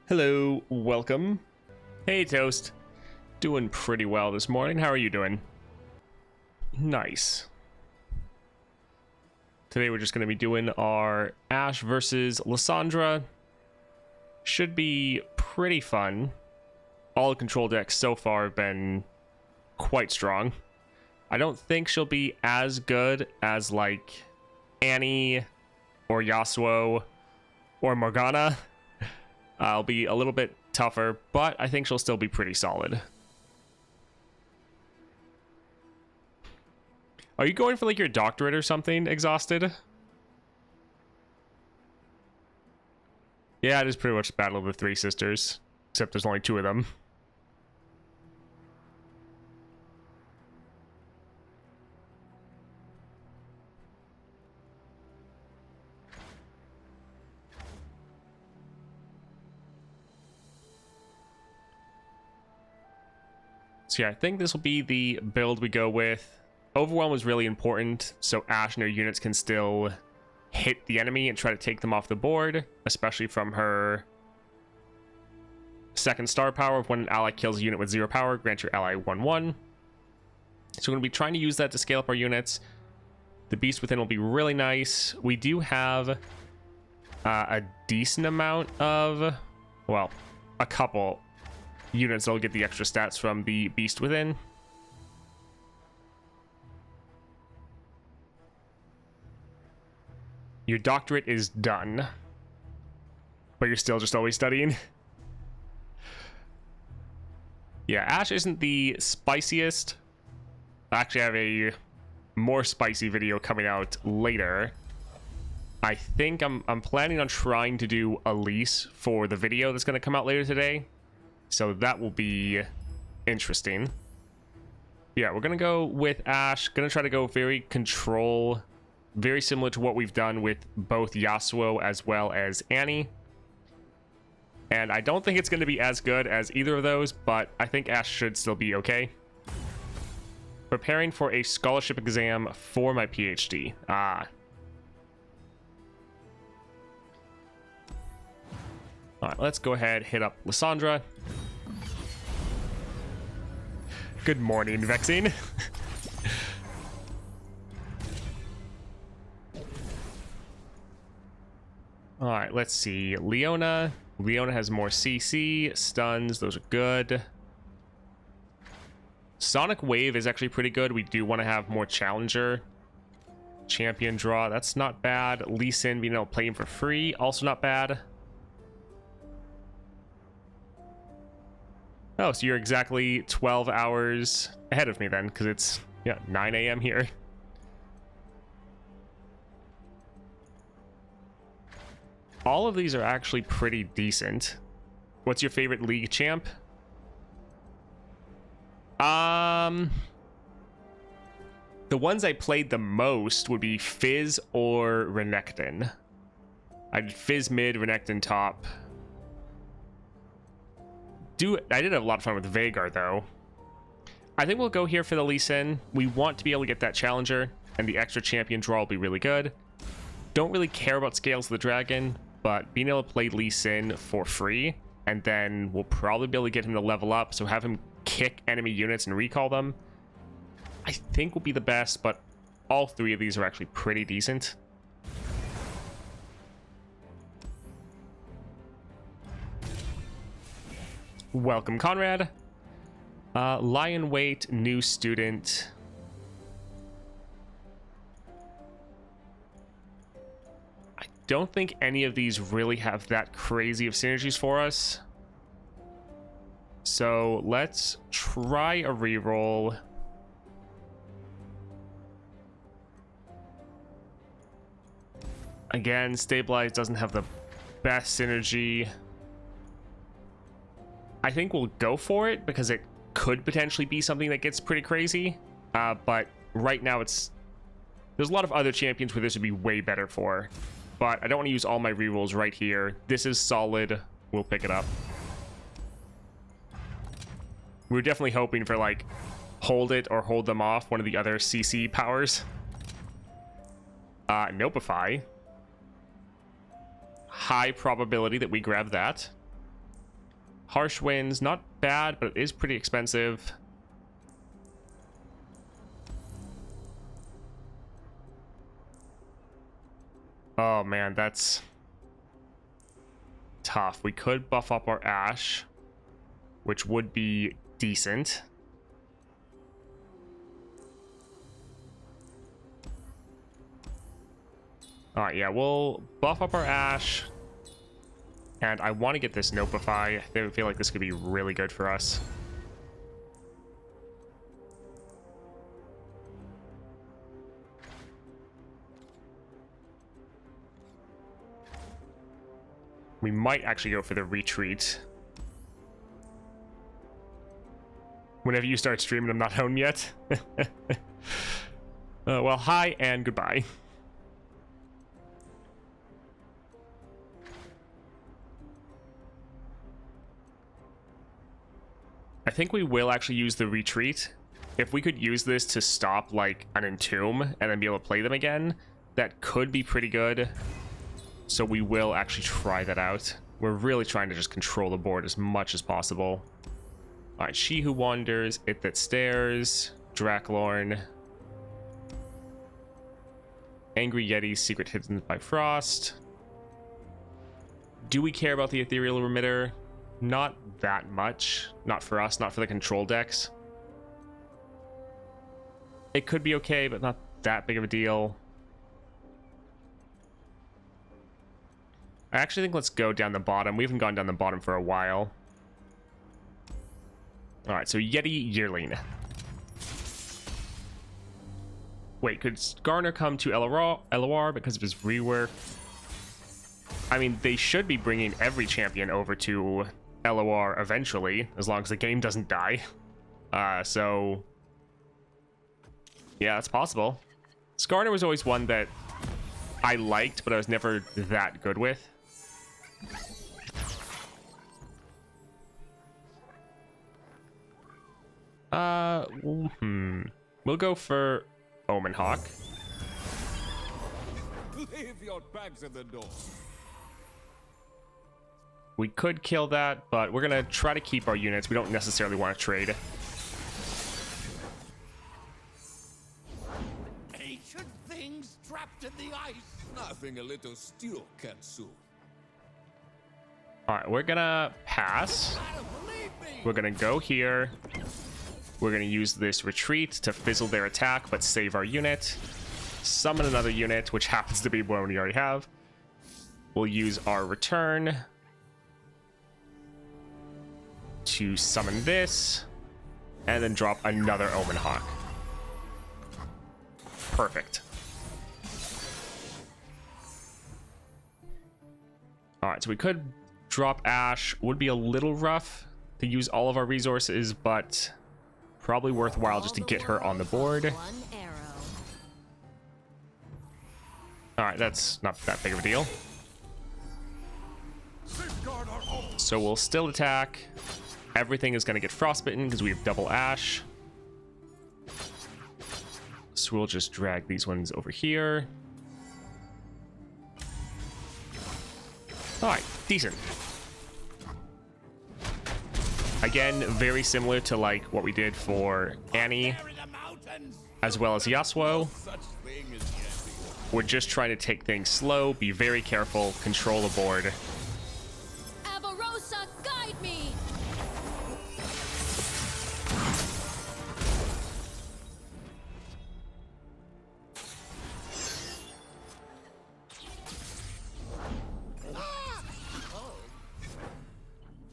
Hello, welcome. Hey, Toast. Doing pretty well this morning. How are you doing? Nice. Today we're just going to be doing our Ashe versus Lissandra. Should be pretty fun. All the control decks so far have been quite strong. I don't think she'll be as good as like Annie or Yasuo or Morgana. I'll be a little bit tougher, but I think she'll still be pretty solid. Are you going for like your doctorate or something, exhausted? Yeah, it is pretty much Battle of the Three Sisters, except there's only two of them. So yeah, I think this will be the build we go with. Overwhelm is really important, so Ashe and her units can still hit the enemy and try to take them off the board, especially from her second star power. When an ally kills a unit with 0 power, grant your ally 1/1. So we're going to be trying to use that to scale up our units. The Beast Within will be really nice. We do have a decent amount of, well, a couple units that'll get the extra stats from the Beast Within. Your doctorate is done, but you're still just always studying. Yeah, Ashe isn't the spiciest. I actually have a more spicy video coming out later. I think I'm planning on trying to do Elise for the video that's going to come out later today. So that will be interesting. Yeah, we're going to go with Ashe. Going to try to go very control, very similar to what we've done with both Yasuo as well as Annie. And I don't think it's going to be as good as either of those, but I think Ashe should still be okay. Preparing for a scholarship exam for my PhD. Alright, let's go ahead, hit up Lissandra. Good morning, Vexing. Alright, let's see. Leona. Leona has more CC. Stuns, those are good. Sonic Wave is actually pretty good. We do want to have more Challenger. Champion draw, that's not bad. Lee Sin being able to play him for free, also not bad. Oh, so you're exactly 12 hours ahead of me then, because it's, yeah, 9 a.m. here. All of these are actually pretty decent. What's your favorite league champ? The ones I played the most would be Fizz or Renekton. I did Fizz mid, Renekton top. I did have a lot of fun with Veigar though. I think we'll go here for the Lee Sin. We want to be able to get that Challenger, and the extra champion draw will be really good. Don't really care about Scales of the Dragon, but being able to play Lee Sin for free, and then we'll probably be able to get him to level up, so have him kick enemy units and recall them, I think will be the best, but all three of these are actually pretty decent. Welcome, Conrad. Lion Weight, new student. I don't think any of these really have that crazy of synergies for us. So let's try a reroll. Again, Stabilize doesn't have the best synergy. I think we'll go for it because it could potentially be something that gets pretty crazy. But right now there's a lot of other champions where this would be way better for. But I don't want to use all my rerolls right here. This is solid. We'll pick it up. We were definitely hoping for like hold it or hold them off, one of the other CC powers. Nopeify. High probability that we grab that. Harsh Winds, not bad, but it is pretty expensive. Oh man, that's tough. We could buff up our Ashe, which would be decent. All right, yeah, we'll buff up our Ashe. And I want to get this Notify. I feel like this could be really good for us. We might actually go for the retreat. Whenever you start streaming, I'm not home yet. Well, hi and goodbye. I think we will actually use the retreat. If we could use this to stop like an Entomb and then be able to play them again, that could be pretty good. So we will actually try that out. We're really trying to just control the board as much as possible. All right, She Who Wanders, It That Stares, Draklorn, Angry Yeti, Secret Hidden by Frost. Do we care about the Ethereal Remitter? Not that much. Not for us, not for the control decks. It could be okay, but not that big of a deal. I actually think let's go down the bottom. We haven't gone down the bottom for a while. Alright, so Yeti Yearling. Wait, could Garner come to LOR because of his rework? I mean, they should be bringing every champion over to LOR eventually, as long as the game doesn't die. So yeah, it's possible. Skarner was always one that I liked, but I was never that good with. We'll go for Omen Hawk. Leave your bags at the door. We could kill that, but we're gonna try to keep our units. We don't necessarily want to trade. Ancient things trapped in the ice. Nothing a little steel can't soothe. All right, we're gonna pass. We're gonna go here. We're gonna use this retreat to fizzle their attack, but save our unit. Summon another unit, which happens to be one we already have. We'll use our return to summon this, and then drop another Omen Hawk. Perfect. All right, so we could drop Ashe. Would be a little rough to use all of our resources, but probably worthwhile just to get her on the board. All right, that's not that big of a deal. So we'll still attack. Everything is going to get frostbitten because we have double Ashe. So we'll just drag these ones over here. All right, decent. Again, very similar to like what we did for Annie, as well as Yasuo. We're just trying to take things slow, be very careful, control the board. Avarosa, guide me.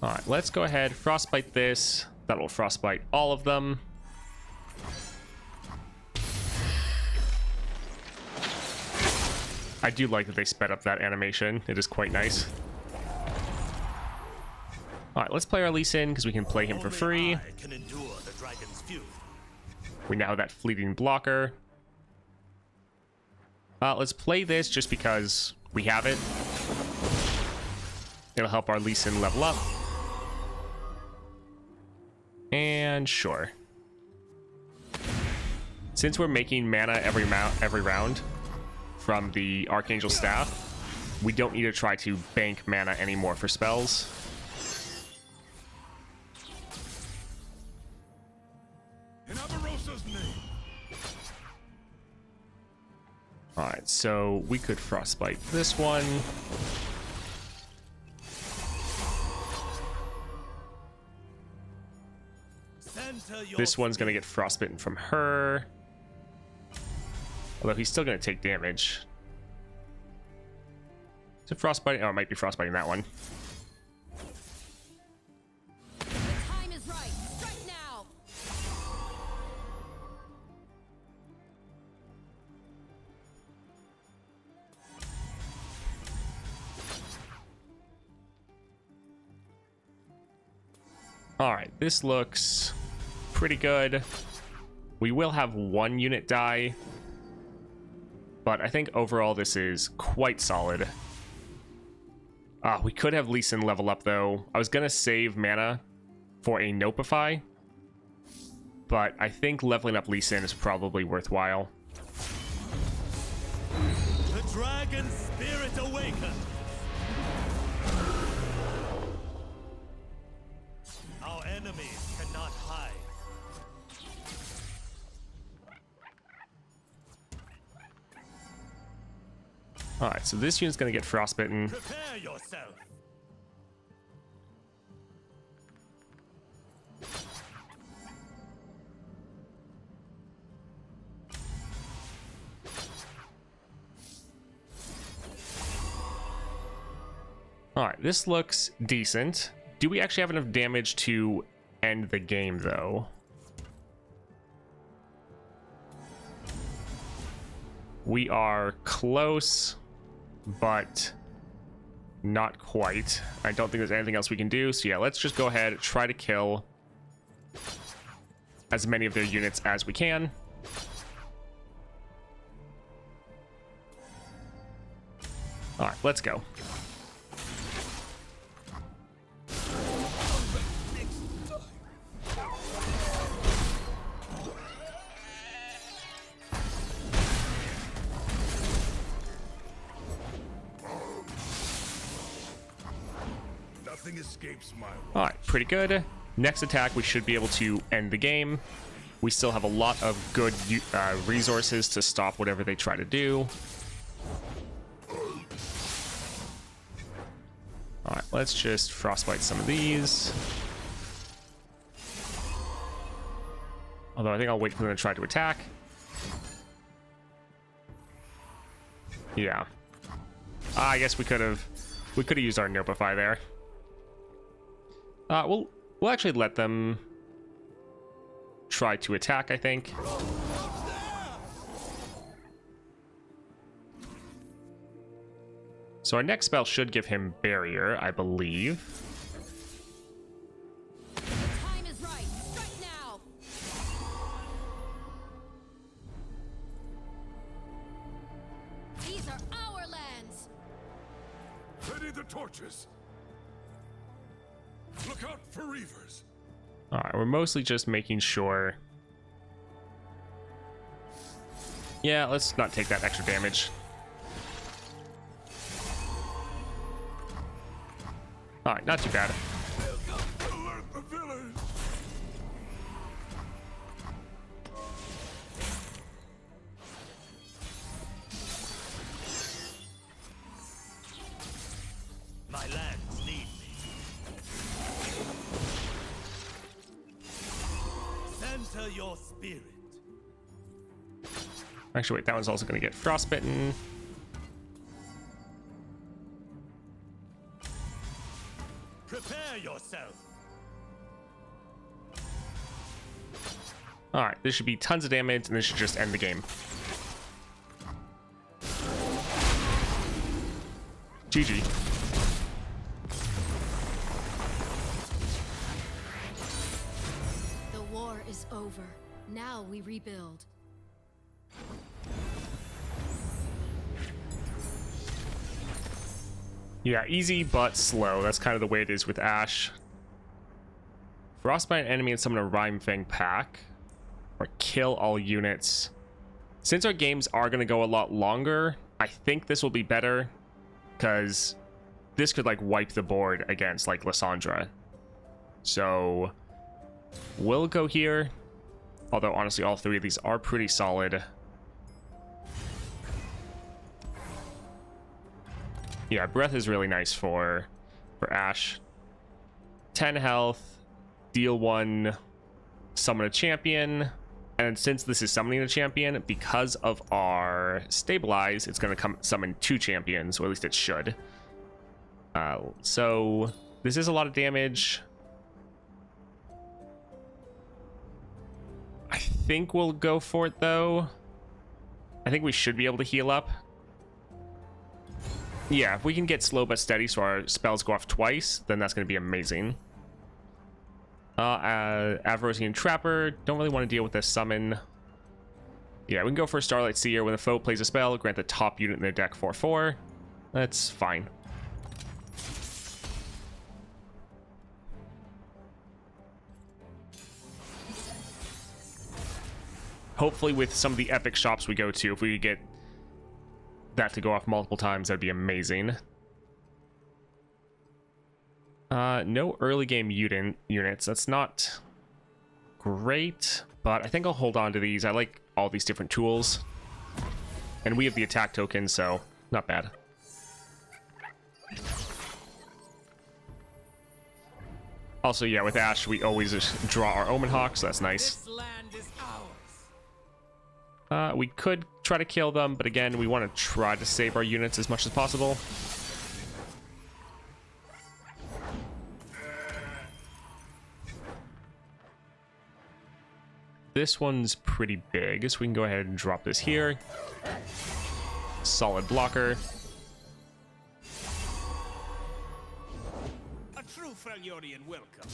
All right, let's go ahead, frostbite this. That will frostbite all of them. I do like that they sped up that animation. It is quite nice. All right, let's play our Lee Sin because we can play him for free. We now have that fleeting blocker. Let's play this just because we have it. It'll help our Lee Sin level up. And sure. Since we're making mana every round from the Archangel Staff, we don't need to try to bank mana anymore for spells. Master's name. Alright, so we could frostbite this one. This one's gonna get frostbitten from her. Although he's still gonna take damage. Is it frostbiting? Oh, it might be frostbiting that one. The time is right. Strike now. Alright, this looks pretty good. We will have one unit die, but I think overall this is quite solid. We could have Lee Sin level up though. I was gonna save mana for a Nopify, but I think leveling up Lee Sin is probably worthwhile. The dragon spirit awakens. Our enemies cannot hide. Alright, so this unit's gonna get frostbitten. Prepare yourself. Alright, this looks decent. Do we actually have enough damage to end the game, though? We are close, but not quite. I don't think there's anything else we can do. So yeah, let's just go ahead, try to kill as many of their units as we can. All right, let's go. Nothing escapes my watch. All right, pretty good. Next attack, we should be able to end the game. We still have a lot of good resources to stop whatever they try to do. All right, let's just frostbite some of these. Although I think I'll wait for them to try to attack. Yeah. I guess we could have used our Nopify there. We'll actually let them try to attack, I think. So our next spell should give him barrier, I believe. The time is right. Strike now. These are our lands. Ready the torches. Look out for reavers. All right, we're mostly just making sure. Yeah, let's not take that extra damage. All right, not too bad. Alert the village. My lands need me. Center your spirit. Actually, wait, that one's also going to get frostbitten. Prepare yourself. All right, this should be tons of damage, and this should just end the game. GG. The war is over. Now we rebuild. Yeah, easy but slow. That's kind of the way it is with Ashe. Frostbite an enemy and summon a Rhyme Fang pack. Or kill all units. Since our games are going to go a lot longer, I think this will be better. Because this could, like, wipe the board against, like, Lissandra. So, we'll go here. Although, honestly, all three of these are pretty solid. Yeah, Breath is really nice for Ashe. 10 health, deal 1, summon a champion. And since this is summoning a champion, because of our stabilize, it's going to summon 2 champions, or at least it should. So this is a lot of damage. I think we'll go for it, though. I think we should be able to heal up. Yeah, if we can get slow but steady so our spells go off twice, then that's going to be amazing. Avarosian Trapper. Don't really want to deal with this summon. Yeah, we can go for Starlight Seer. When the foe plays a spell, grant the top unit in their deck 4/4. That's fine. Hopefully with some of the epic shops we go to, if we could get that to go off multiple times, that'd be amazing. No early game units. That's not great, but I think I'll hold on to these. I like all these different tools. And we have the attack token, so not bad. Also, yeah, with Ashe, we always just draw our Omen Hawk, so that's nice. This land is ours. We could try to kill them, but again, we want to try to save our units as much as possible. This one's pretty big, so we can go ahead and drop this here. Solid blocker. A true Freljordian welcome.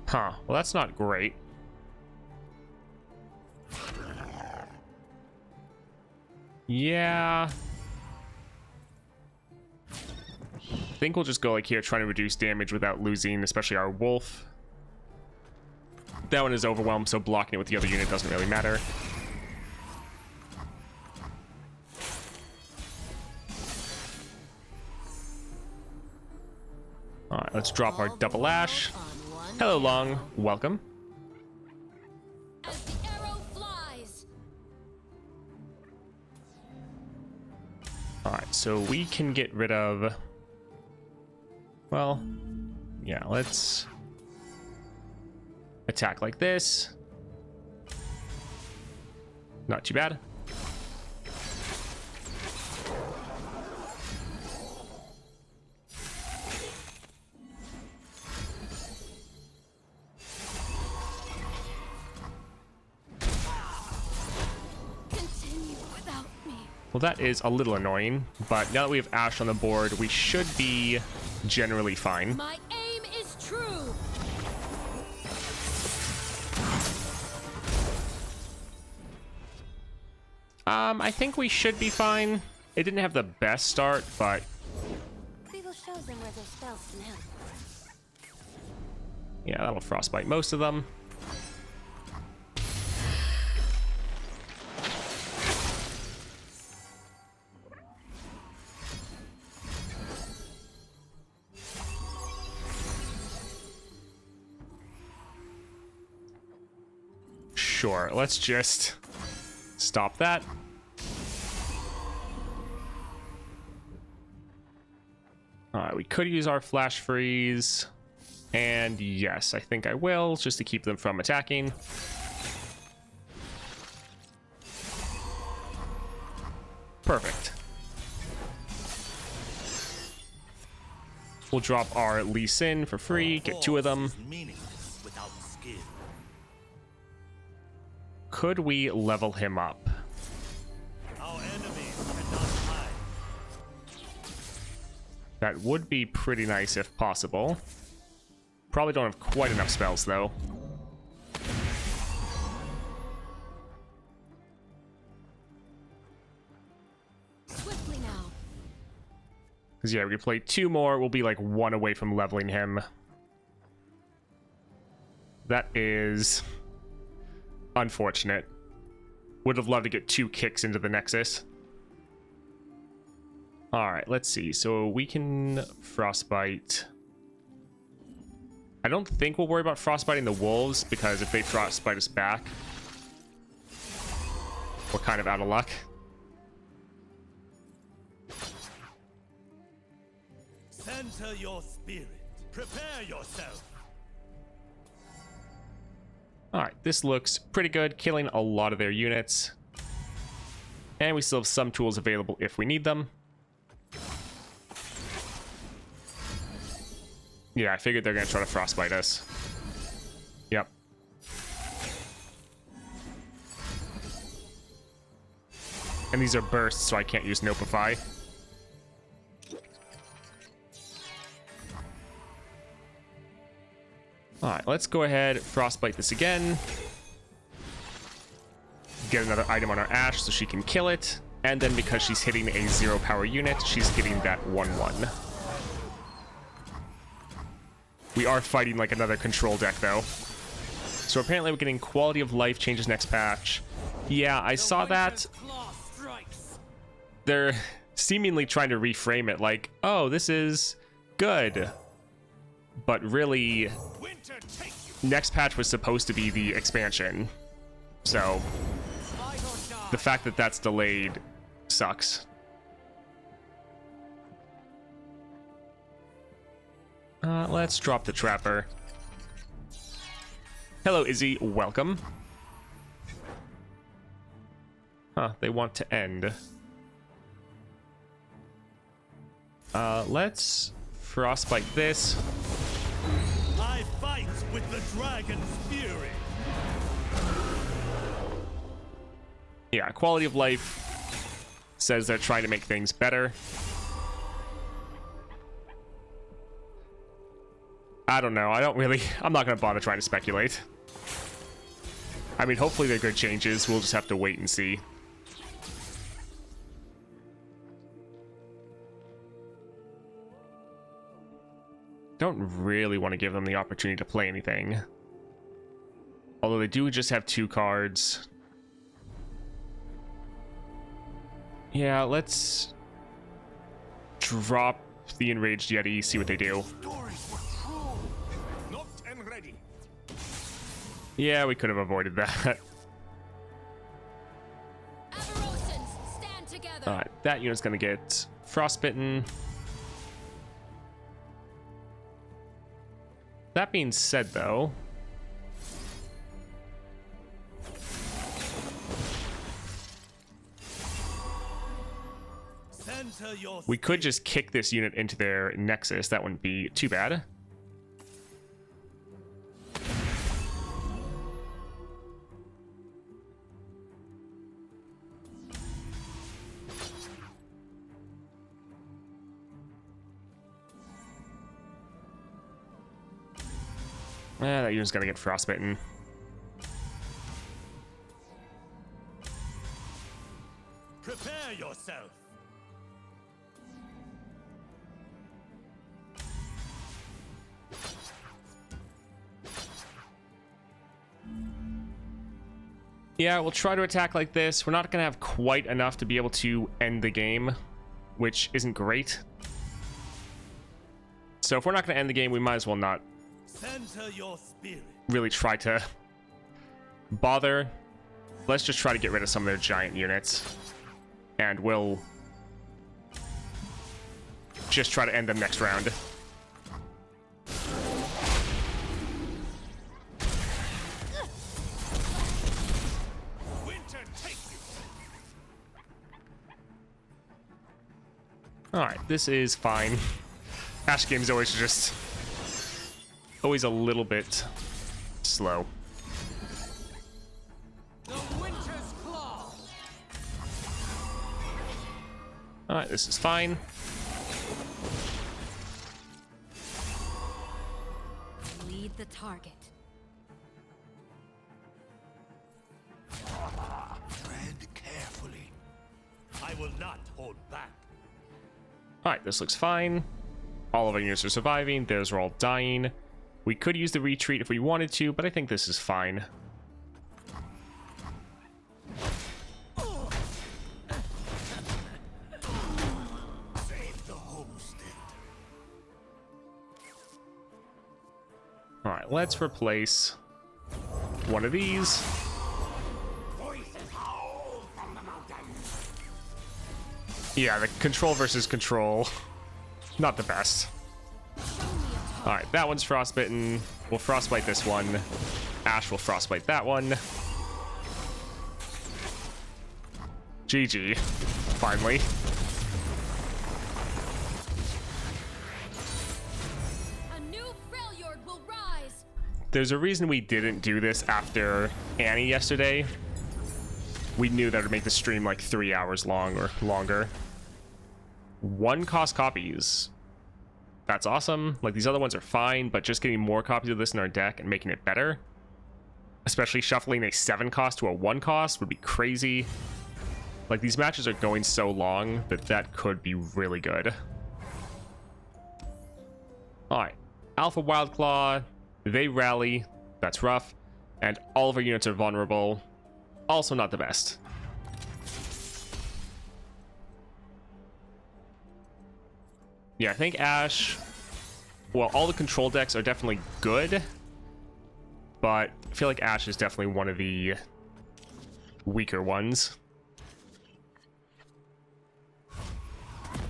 Huh, well that's not great. Yeah. I think we'll just go like here, trying to reduce damage without losing, especially our wolf. That one is overwhelmed, so blocking it with the other unit doesn't really matter. Alright, let's drop our double Ashe. Hello, Long. Welcome. As the arrow flies. Alright, so we can get rid of... Well, yeah, let's attack like this. Not too bad. Continue without me. Well, that is a little annoying, but now that we have Ashe on the board, we should be generally fine. My aim is true. I think we should be fine. It didn't have the best start, but We will show them where their spells can help. yeah, that'll frostbite most of them. Sure, let's just stop that. Alright, we could use our flash freeze. And yes, I think I will, just to keep them from attacking. Perfect. We'll drop our Lissandra for free, get 2 of them. Force is meaningless without skill. Could we level him up? Our enemies cannot hide. That would be pretty nice if possible. Probably don't have quite enough spells, though. Swiftly now. Because, yeah, we could play 2 more. We'll be, like, 1 away from leveling him. That is unfortunate. Would have loved to get 2 kicks into the Nexus. All right, let's see. So we can frostbite. I don't think we'll worry about frostbiting the wolves, because if they frostbite us back, we're kind of out of luck. Center your spirit. Prepare yourself. All right, this looks pretty good, killing a lot of their units. And we still have some tools available if we need them. Yeah, I figured they're going to try to frostbite us. Yep. And these are bursts, so I can't use Notify. Alright, let's go ahead, frostbite this again. Get another item on our Ashe so she can kill it. And then because she's hitting a 0 power unit, she's getting that 1/1. We are fighting like another control deck though. So apparently we're getting quality of life changes next patch. Yeah, I saw that. They're seemingly trying to reframe it like, oh, this is good. But really, next patch was supposed to be the expansion. So the fact that that's delayed sucks. Let's drop the trapper. Hello, Izzy. Welcome. Huh, they want to end. Let's frostbite this. I fight with the dragon's fury. Yeah, quality of life says they're trying to make things better. I don't know. I'm not going to bother trying to speculate. I mean, hopefully they're good changes. We'll just have to wait and see. Don't really want to give them the opportunity to play anything. Although they do just have 2 cards. Yeah, let's drop the Enraged Yeti, see what they do. Yeah, we could have avoided that. Alright, that unit's gonna get frostbitten. That being said, though, we could just kick this unit into their nexus. That wouldn't be too bad. That unit's gonna get frostbitten. Prepare yourself. Yeah, we'll try to attack like this. We're not gonna have quite enough to be able to end the game, which isn't great. So if we're not gonna end the game, we might as well not really try to bother. Let's just try to get rid of some of their giant units, and we'll just try to end them next round. Alright, this is fine. Ashe game's always a little bit slow. Alright, this is fine. Lead the target. Tread carefully. I will not hold back. Alright, this looks fine. All of our units are surviving. Those are all dying. We could use the retreat if we wanted to, but I think this is fine. All right, let's replace one of these. Yeah, the control versus control, not the best. All right, that one's frostbitten. We'll frostbite this one. Ashe will frostbite that one. GG, finally. A new Freljord will rise. There's a reason we didn't do this after Annie yesterday. We knew that would make the stream like 3 hours long or longer. 1 cost copies. That's awesome. Like, these other ones are fine, but just getting more copies of this in our deck and making it better, especially shuffling a 7 cost to a 1 cost, would be crazy. Like, these matches are going so long that that could be really good. Alright, Alpha Wildclaw, they rally, that's rough, and all of our units are vulnerable, also not the best. Yeah, I think Ashe, well, all the control decks are definitely good, but I feel like Ashe is definitely one of the weaker ones.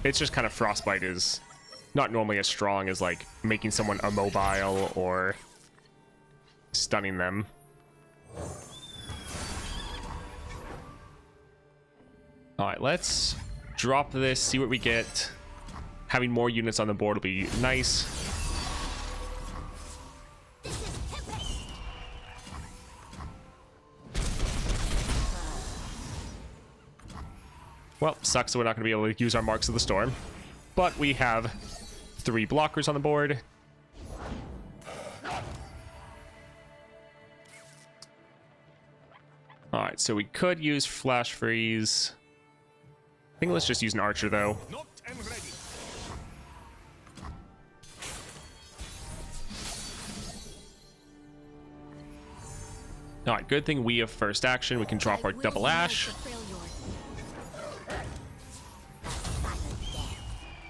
It's just kind of Frostbite is not normally as strong as like making someone immobile or stunning them. All right, let's drop this, see what we get. Having more units on the board will be nice. Well, sucks that we're not going to be able to use our Marks of the Storm. But we have 3 blockers on the board. Alright, so we could use Flash Freeze. I think let's just use an Archer, though. Knocked and ready. Alright, good thing we have first action. We can drop our double Ashe.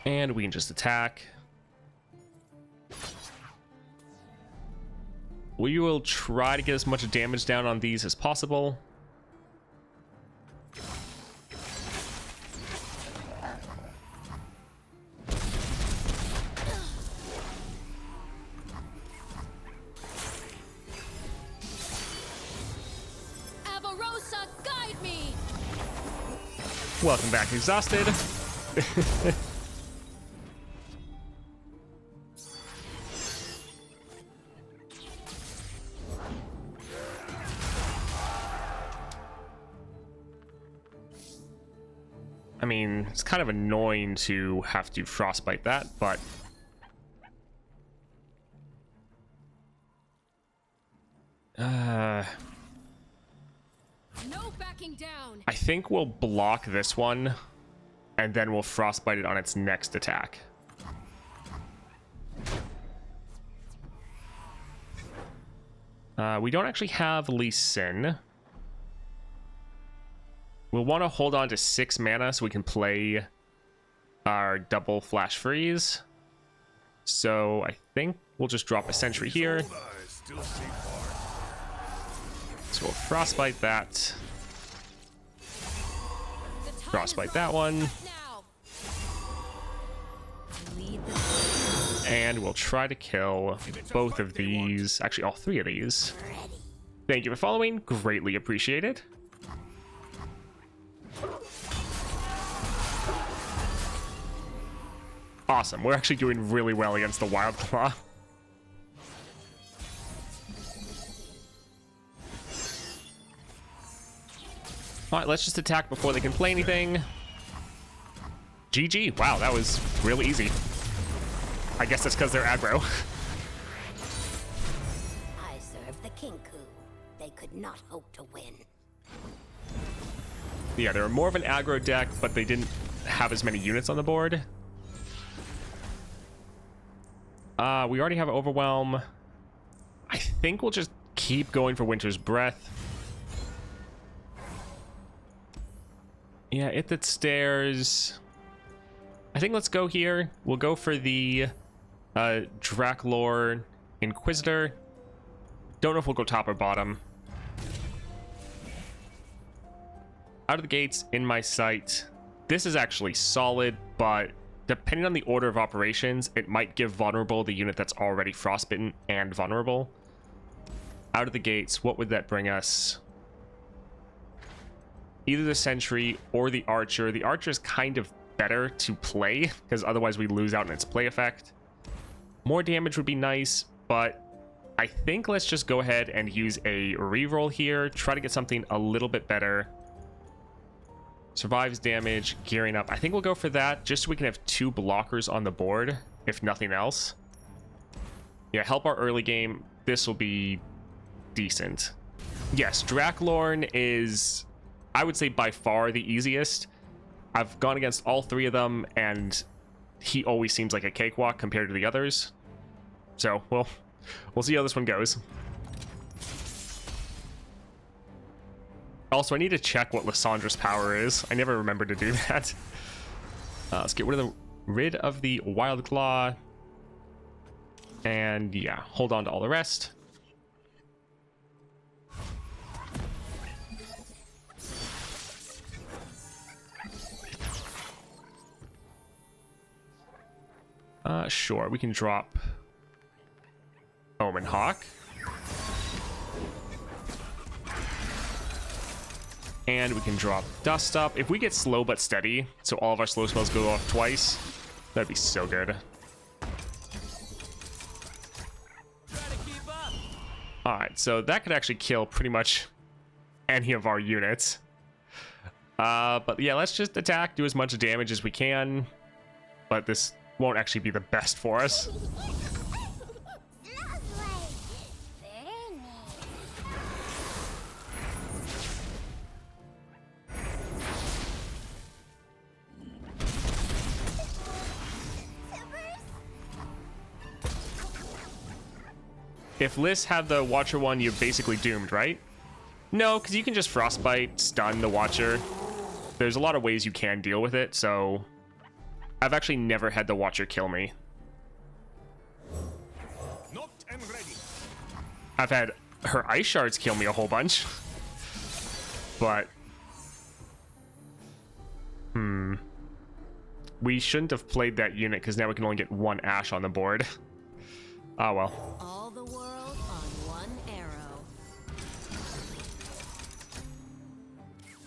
And we can just attack. We will try to get as much damage down on these as possible. Avarosa, guide me. Welcome back, Exhausted. I mean, it's kind of annoying to have to frostbite that, but No backing down. I think we'll block this one and then we'll frostbite it on its next attack. We don't actually have Lee Sin. We'll want to hold on to 6 mana so we can play our double Flash Freeze. So I think we'll just drop a Sentry here. So we'll Frostbite that. Frostbite that one. And we'll try to kill both of these. Actually, all 3 of these. Thank you for following. Greatly appreciated. Awesome. We're actually doing really well against the Wildclaw. Alright, let's just attack before they can play anything. GG. Wow, that was really easy. I guess that's because they're aggro. I serve the Kinku. They could not hope to win. Yeah, they were more of an aggro deck, but they didn't have as many units on the board. We already have Overwhelm. I think we'll just keep going for Winter's Breath. Yeah, It That Stares. I think let's go here. We'll go for the Draklor Inquisitor. Don't know if we'll go top or bottom. Out of the gates, in my sight. This is actually solid, but depending on the order of operations, it might give vulnerable the unit that's already frostbitten and vulnerable. Out of the gates, what would that bring us? Either the sentry or the archer. The archer is kind of better to play because otherwise we lose out in its play effect. More damage would be nice, but I think let's just go ahead and use a reroll here. Try to get something a little bit better. Survives damage, gearing up. I think we'll go for that just so we can have 2 blockers on the board, if nothing else. Yeah, help our early game. This will be decent. Yes, Draklorn is, I would say, by far the easiest. I've gone against all 3 of them, and he always seems like a cakewalk compared to the others. So, well, we'll see how this one goes. Also, I need to check what Lissandra's power is. I never remember to do that. Let's get rid of the Wild Claw. And yeah, hold on to all the rest. Sure, we can drop Omen Hawk. And we can drop Dust Up. If we get Slow But Steady, so all of our slow spells go off twice, that'd be so good. Alright, so that could actually kill pretty much any of our units. But yeah, let's just attack, do as much damage as we can. But this won't actually be the best for us. If Liss had the Watcher one, you're basically doomed, right? No, because you can just Frostbite, stun the Watcher. There's a lot of ways you can deal with it, so I've actually never had the Watcher kill me. Knocked and ready. I've had her Ice Shards kill me a whole bunch. But we shouldn't have played that unit because now we can only get 1 Ashe on the board. Oh well. All the world on one arrow.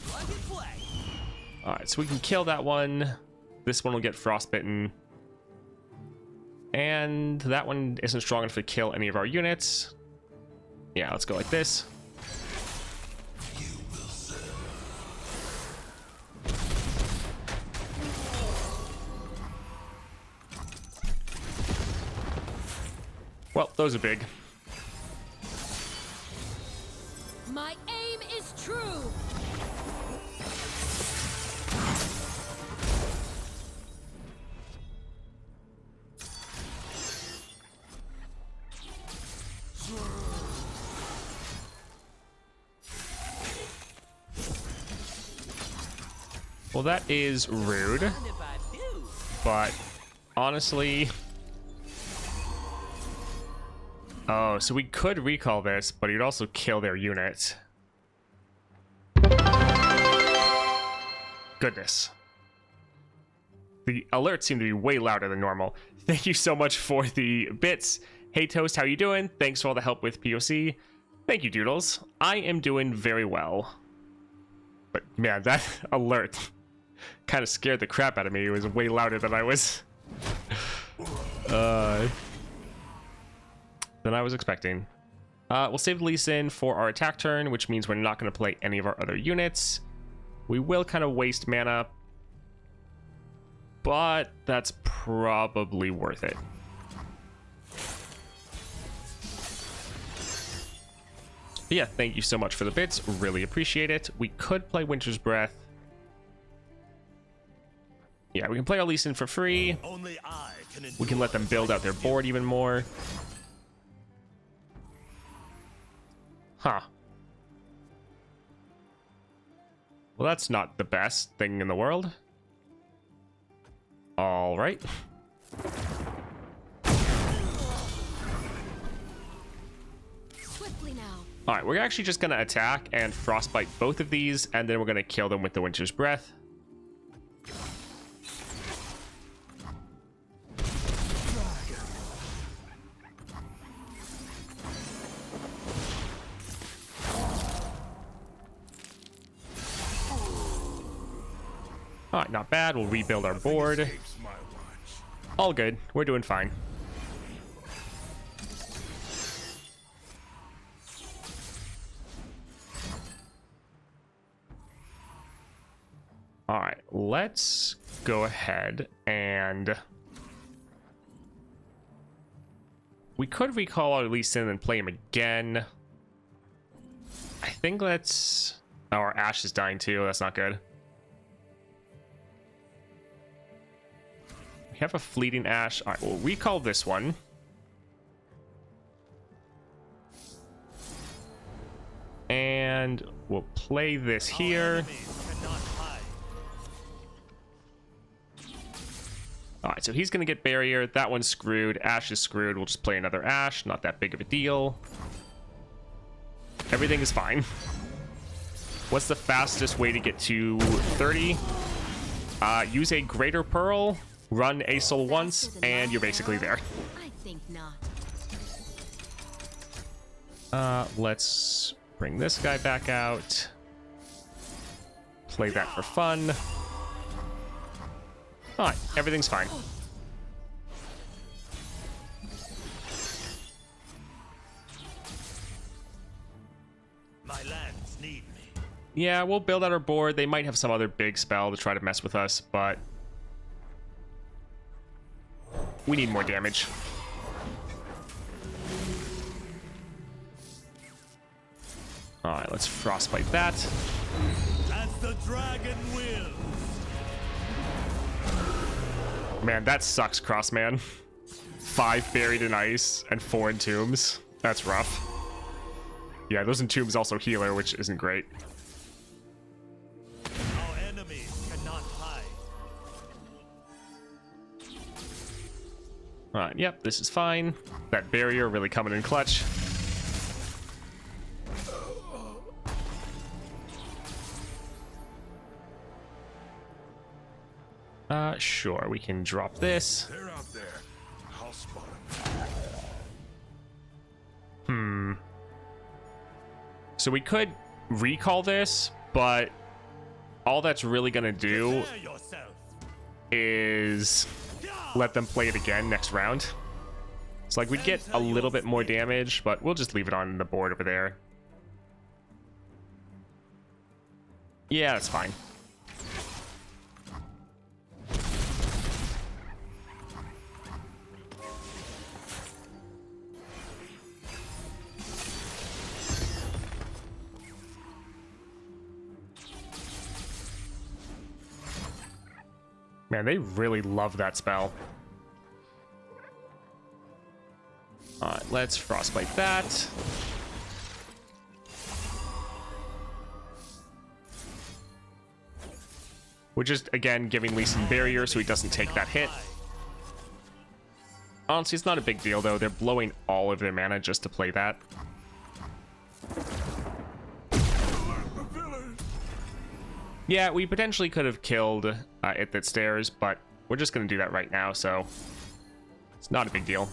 Plug and play. Alright, so we can kill that one. This one will get frostbitten. And that one isn't strong enough to kill any of our units. Yeah, let's go like this. Well, those are big. My aim is true. Well, that is rude. But honestly... Oh, so we could recall this, but he'd also kill their unit. Goodness. The alerts seem to be way louder than normal. Thank you so much for the bits. Hey Toast, how you doing? Thanks for all the help with POC. Thank you, Doodles. I am doing very well. But man, that alert kind of scared the crap out of me. It was way louder than I was than I was expecting. We'll save Lee Sin for our attack turn, which means we're not going to play any of our other units. We will kind of waste mana, but that's probably worth it. But yeah, thank you so much for the bits. Really appreciate it. We could play Winter's Breath. Yeah, we can play our Lee Sin for free. Only I can We can let them build out their board even more. Huh. Well, that's not the best thing in the world. All right. All right, we're actually just going to attack and frostbite both of these, and then we're going to kill them with the Winter's Breath. All right, not bad. We'll rebuild our board. All good. We're doing fine. All right, let's go ahead and we could recall our Lee Sin and play him again. I think let's. Oh, our Ashe is dying too. That's not good. We have a fleeting Ashe. All right, we'll recall this one. And we'll play this here. All right, so he's going to get barrier. That one's screwed. Ashe is screwed. We'll just play another Ashe. Not that big of a deal. Everything is fine. What's the fastest way to get to 30? Use a Greater Pearl. Run Asol once, and you're basically there. I think not. Let's bring this guy back out. Play that for fun. Alright, everything's fine. My lands need me. Yeah, we'll build out our board. They might have some other big spell to try to mess with us, but we need more damage. Alright, let's frostbite that. As the dragon wills. Man, that sucks, Crossman. 5 buried in ice and 4 in tombs. That's rough. Yeah, those entombs also healer, which isn't great. Our enemies cannot hide. Alright, yep, this is fine. That barrier really coming in clutch. Sure, we can drop this. They're out there. I'll spot Hmm. So we could recall this, but all that's really gonna do Prepare yourself. is let them play it again next round. It's like we'd get a little bit more damage, but we'll just leave it on the board over there. Yeah, that's fine. Man, they really love that spell. Alright, let's frostbite that. We're just, again, giving Lee some barrier so he doesn't take that hit. Honestly, it's not a big deal, though. They're blowing all of their mana just to play that. Yeah, we potentially could have killed it that stairs, but we're just going to do that right now, so it's not a big deal.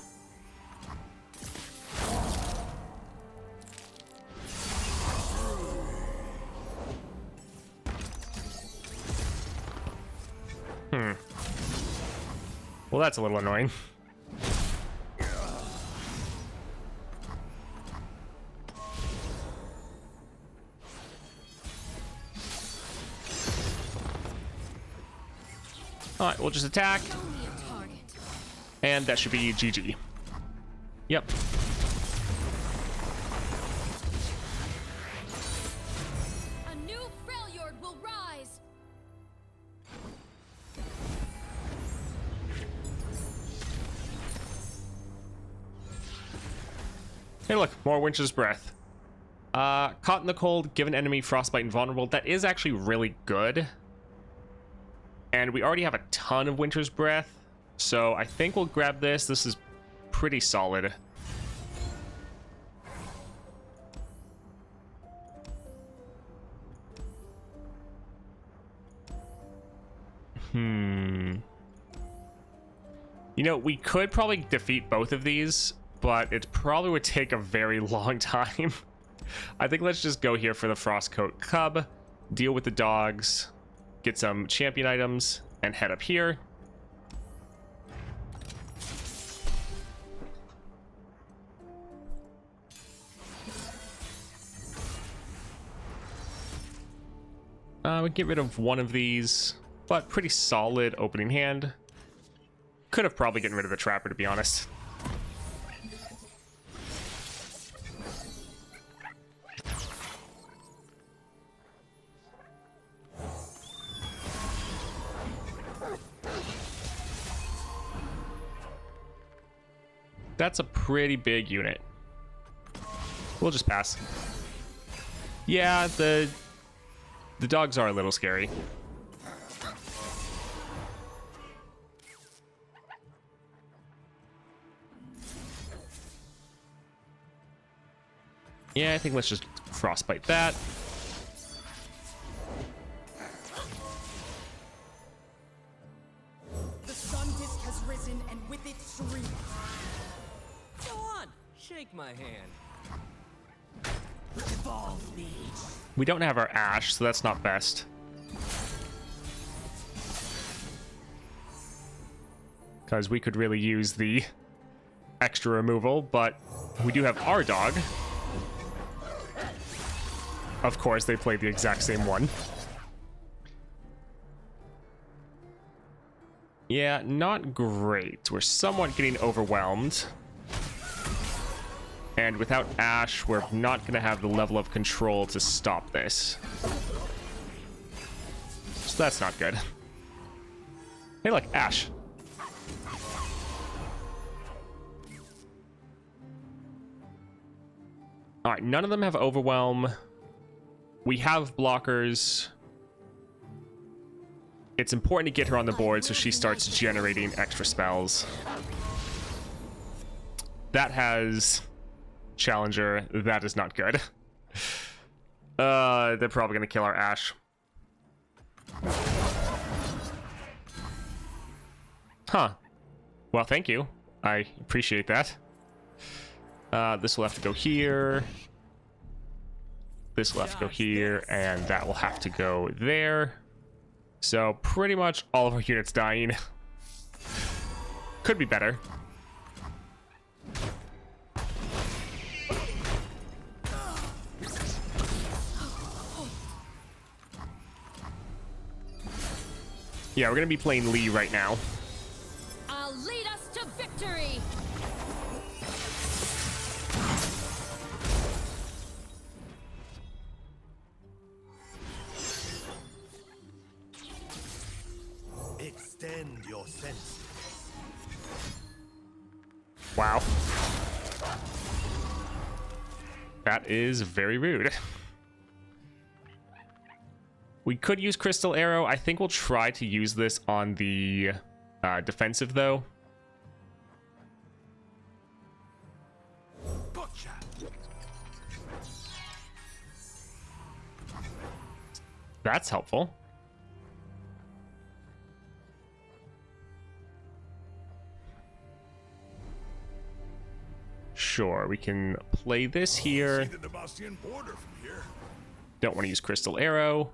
Well, that's a little annoying. Alright, we'll just attack. And that should be GG. Yep. A new Freljord will rise. Hey, look, more Winter's Breath. Caught in the cold, give an enemy frostbite invulnerable. That is actually really good. And we already have a ton of Winter's Breath, so I think we'll grab this. This is pretty solid. You know, we could probably defeat both of these, but it probably would take a very long time. I think let's just go here for the Frostcoat Cub, deal with the dogs, get some champion items, and head up here. We get rid of one of these, but pretty solid opening hand. Could have probably gotten rid of the Trapper, to be honest. That's a pretty big unit. We'll just pass. Yeah, the dogs are a little scary. Yeah, I think let's just frostbite that. The sun disk has risen, and with it shriek. Go on, shake my hand. Evolve me. We don't have our Ashe, so that's not best. Because we could really use the extra removal, but we do have our dog. Of course, they played the exact same one. Yeah, not great. We're somewhat getting overwhelmed. And without Ashe, we're not going to have the level of control to stop this. So that's not good. Hey, look, Ashe. All right, none of them have Overwhelm. We have blockers. It's important to get her on the board so she starts generating extra spells. That has Challenger. That is not good. They're probably going to kill our Ashe. Huh. Well, thank you. I appreciate that. This will have to go here. This will have to go here, and that will have to go there. So pretty much all of our units dying. Could be better. Yeah, we're gonna be playing Lee right now. I'll lead us to victory. Extend your senses. Wow. That is very rude. We could use Crystal Arrow. I think we'll try to use this on the defensive, though. Gotcha. That's helpful. Sure, we can play this here. See the Damascian border from here. Don't want to use Crystal Arrow.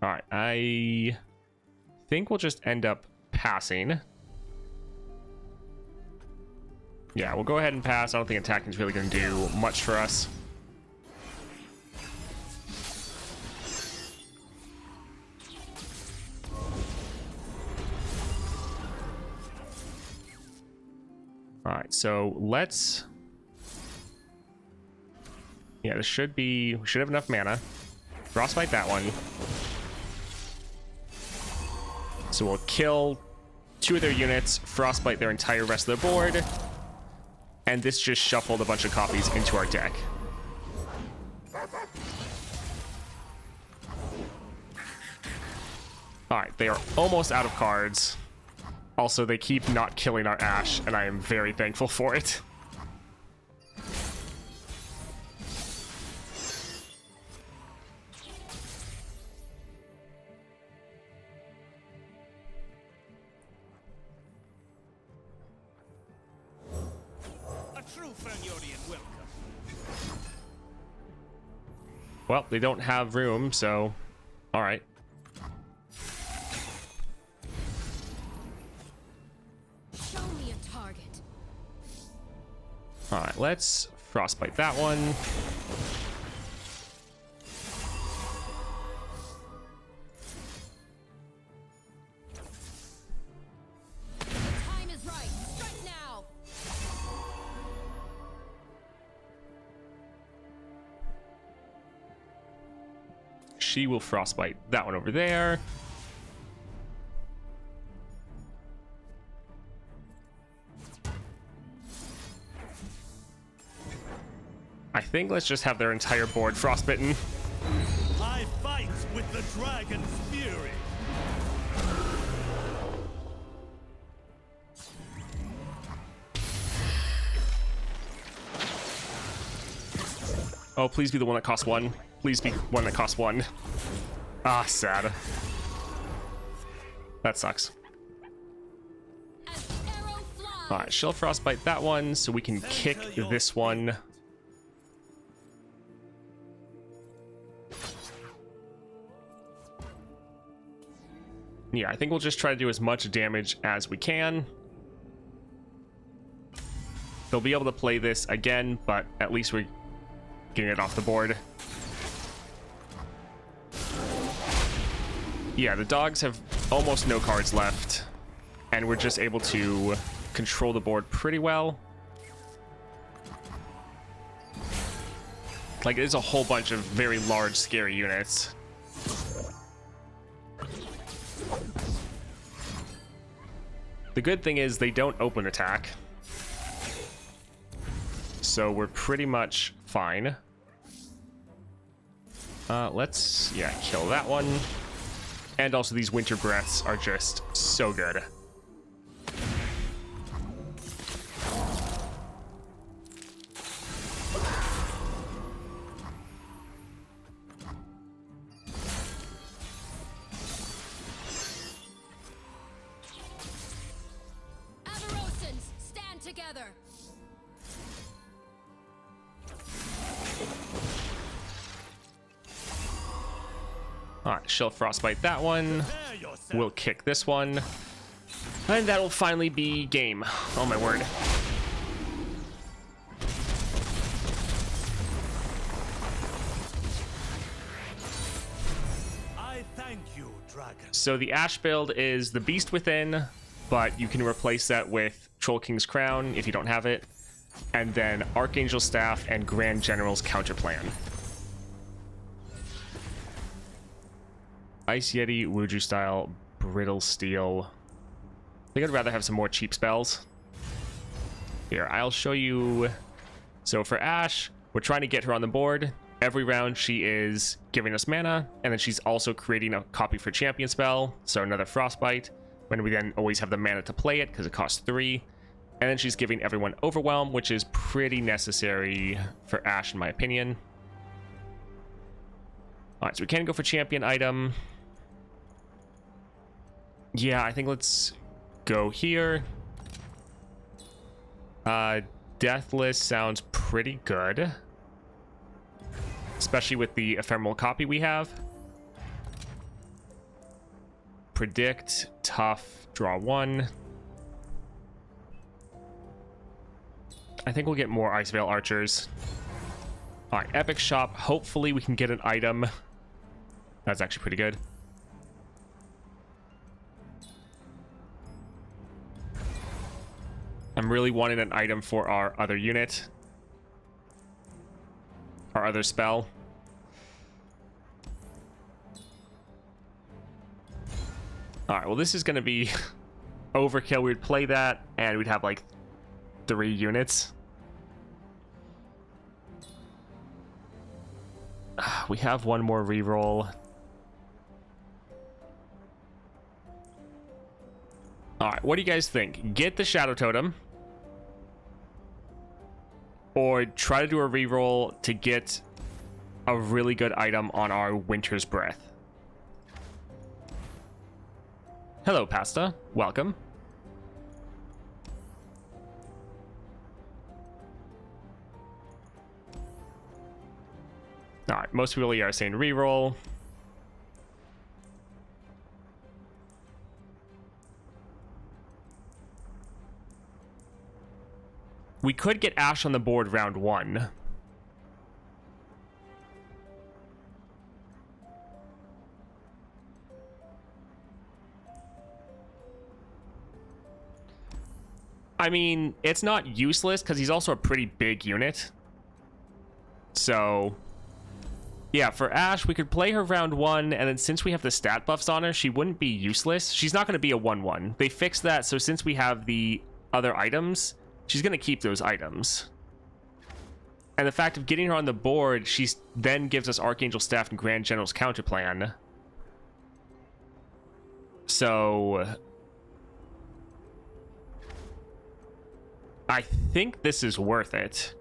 Alright, I think we'll just end up passing. Yeah, we'll go ahead and pass. I don't think attacking is really going to do much for us. Alright, so let's... Yeah, this should be... We should have enough mana. Frostbite that one. So we'll kill 2 of their units, frostbite their entire rest of the board, and this just shuffled a bunch of copies into our deck. Alright, they are almost out of cards. Also, they keep not killing our Ashe, and I am very thankful for it. A true Fernurian welcome. Well, they don't have room, so... Alright. Show me a target. Alright, let's frostbite that one. The time is right. Strike now. She will frostbite that one over there. I think let's just have their entire board frostbitten. I fight with the dragon's fury. Oh, please be the one that costs 1. Please be one that costs 1. Ah, sad. That sucks. As the arrow flies. Alright, she'll frostbite that one, so we can kick this one. Yeah, I think we'll just try to do as much damage as we can. They'll be able to play this again, but at least we're getting it off the board. Yeah, the dogs have almost no cards left, and we're just able to control the board pretty well. Like, it's a whole bunch of very large, scary units. The good thing is they don't open attack, so we're pretty much fine. Let's, yeah, kill that one. And also these winter breaths are just so good. Avarosans, stand together. Alright, she'll frostbite that one. Prepare yourself. We'll kick this one. And that'll finally be game. Oh my word. I thank you, dragon. So the Ashe build is the Beast Within, but you can replace that with Troll King's Crown if you don't have it, and then Archangel Staff and Grand General's Counter Plan. Ice Yeti, Wuju Style, Brittle Steel. I think I'd rather have some more cheap spells. Here, I'll show you. So for Ashe, we're trying to get her on the board. Every round she is giving us mana, and then she's also creating a copy for champion spell, so another Frostbite, when we then always have the mana to play it because it costs 3. And then she's giving everyone Overwhelm, which is pretty necessary for Ashe in my opinion. Alright, so we can go for champion item. Yeah, I think let's go here. Deathless sounds pretty good, especially with the ephemeral copy we have. Predict, tough, draw 1. I think we'll get more Ice Veil Archers. Alright, Epic Shop. Hopefully we can get an item. That's actually pretty good. I'm really wanting an item for our other unit. Our other spell. Alright, well this is going to be overkill. We'd play that and we'd have like 3 units. We have one more reroll. All right, what do you guys think? Get the Shadow Totem, or try to do a reroll to get a really good item on our Winter's Breath? Hello, Pasta. Welcome. All right, most people are saying reroll. We could get Ashe on the board round 1. I mean, it's not useless because he's also a pretty big unit. So, yeah, for Ashe, we could play her round 1, and then since we have the stat buffs on her, she wouldn't be useless. She's not going to be a 1/1. They fixed that, so since we have the other items, she's going to keep those items. And the fact of getting her on the board, she then gives us Archangel Staff and Grand General's counterplan. So I think this is worth it.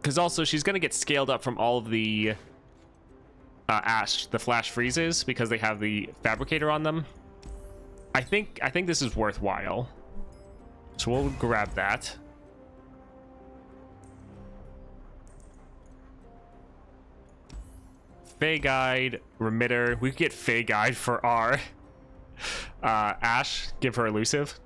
Because also, she's going to get scaled up from all of the Ashe, the flash freezes, because they have the Fabricator on them. I think this is worthwhile. So we'll grab that. Fey Guide, Remitter. We could get Fey Guide for our Ashe. Give her Elusive.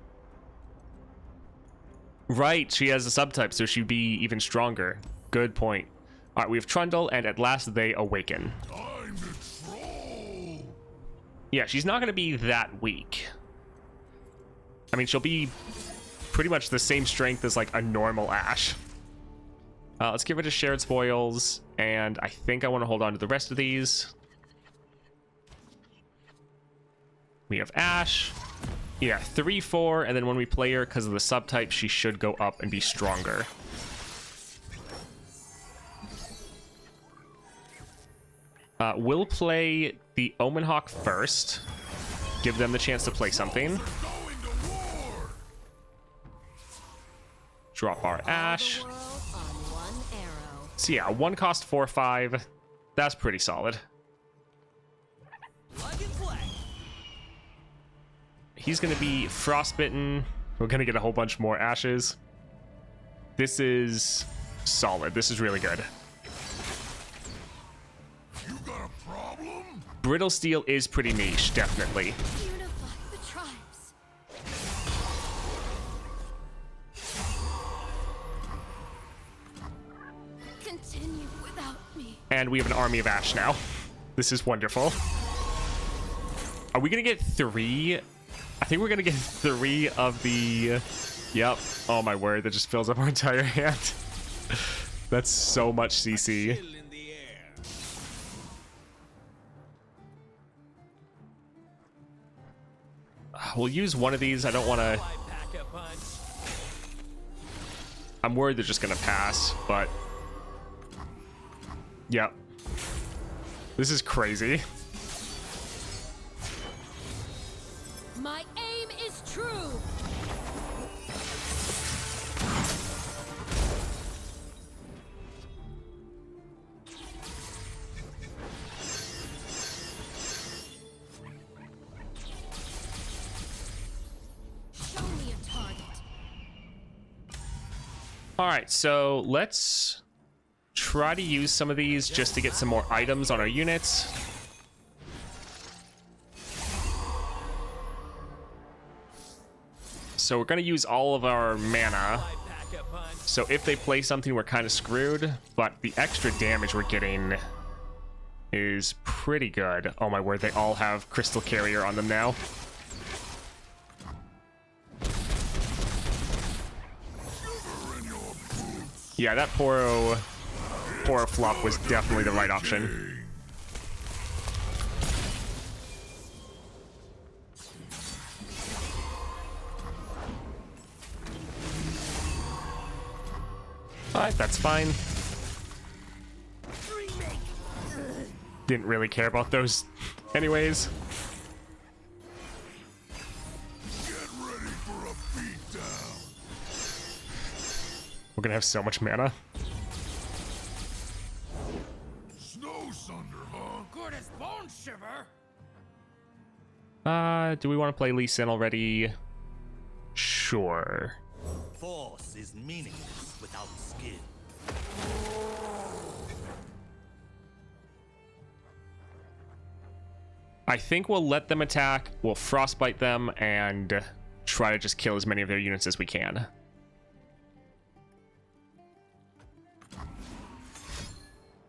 Right, she has a subtype, so she'd be even stronger. Good point. All right, we have Trundle, and at last they awaken. Time to troll. Yeah, she's not going to be that weak. I mean, she'll be pretty much the same strength as, like, a normal Ashe. Let's get rid of Shared Spoils, and I think I want to hold on to the rest of these. We have Ashe. Yeah, 3/4, and then when we play her, because of the subtype, she should go up and be stronger. We'll play the Omen Hawk first. Give them the chance to play something. Drop our Ashe. The world on one arrow. So yeah, 1 cost 4/5. That's pretty solid. Plug and play. He's going to be Frostbitten. We're going to get a whole bunch more Ashes. This is solid. This is really good. You got a problem? Brittle Steel is pretty niche, definitely. Unify the tribes. Continue without me. And we have an army of Ashe now. This is wonderful. Are we going to get 3? I think we're going to get 3 of the... Yep. Oh my word, that just fills up our entire hand. That's so much CC. Chill in the air. We'll use one of these. I don't want to... Why pack a punch? I'm worried they're just going to pass, but... Yep. This is crazy. My aim is true. Show me a target. All right, so let's try to use some of these just to get some more items on our units. So we're going to use all of our mana. Why pack a punch? So if they play something, we're kind of screwed. But the extra damage we're getting is pretty good. Oh my word, they all have Crystal Carrier on them now. Yeah, that Poro flop was definitely the right option. Alright, that's fine. Didn't really care about those anyways. gonna have so much mana. Snow Sunder, huh? Good as bone shiver. Do we want to play Lee Sin already? Sure. Force is meaningless without skill. I think we'll let them attack, we'll frostbite them, and try to just kill as many of their units as we can.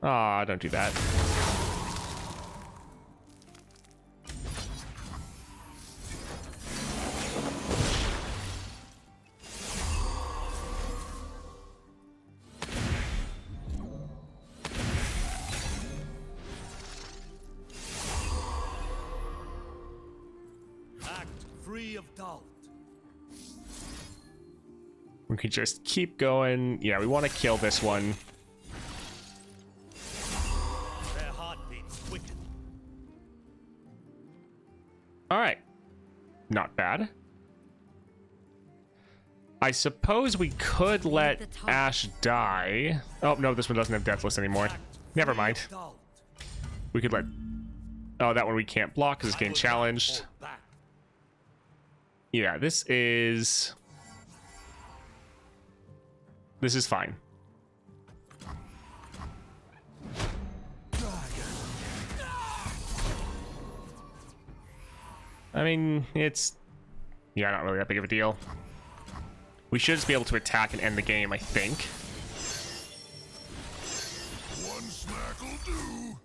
Ah, don't do that. Act free of doubt. We could just keep going. Yeah, we want to kill this one. Their heartbeats quicken. All right. Not bad. I suppose we could let Ashe die. Oh, no, this one doesn't have Deathless anymore. Never mind. Doubt. We could let... Oh, that one we can't block because it's getting challenged. Hold back. Yeah, this is fine. I mean, it's... Yeah, not really that big of a deal. We should just be able to attack and end the game, I think. One smack'll do.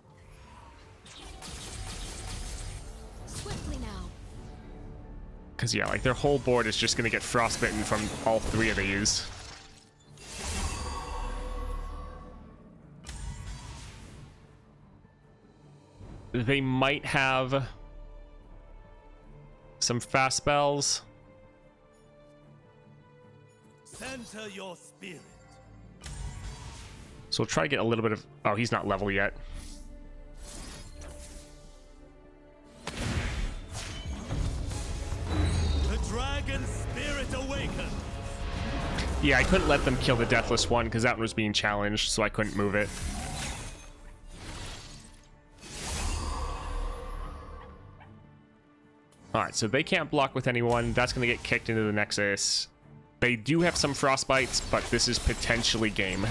Swiftly now. Because, yeah, like, their whole board is just going to get frostbitten from all three of these. They might have some fast spells. Center your spirit. So we'll try to get a little bit of... Oh, he's not level yet. The dragon spirit awakens. Yeah, I couldn't let them kill the Deathless one because that one was being challenged, so I couldn't move it. Alright, so they can't block with anyone. That's going to get kicked into the Nexus. They do have some frostbites, but this is potentially game.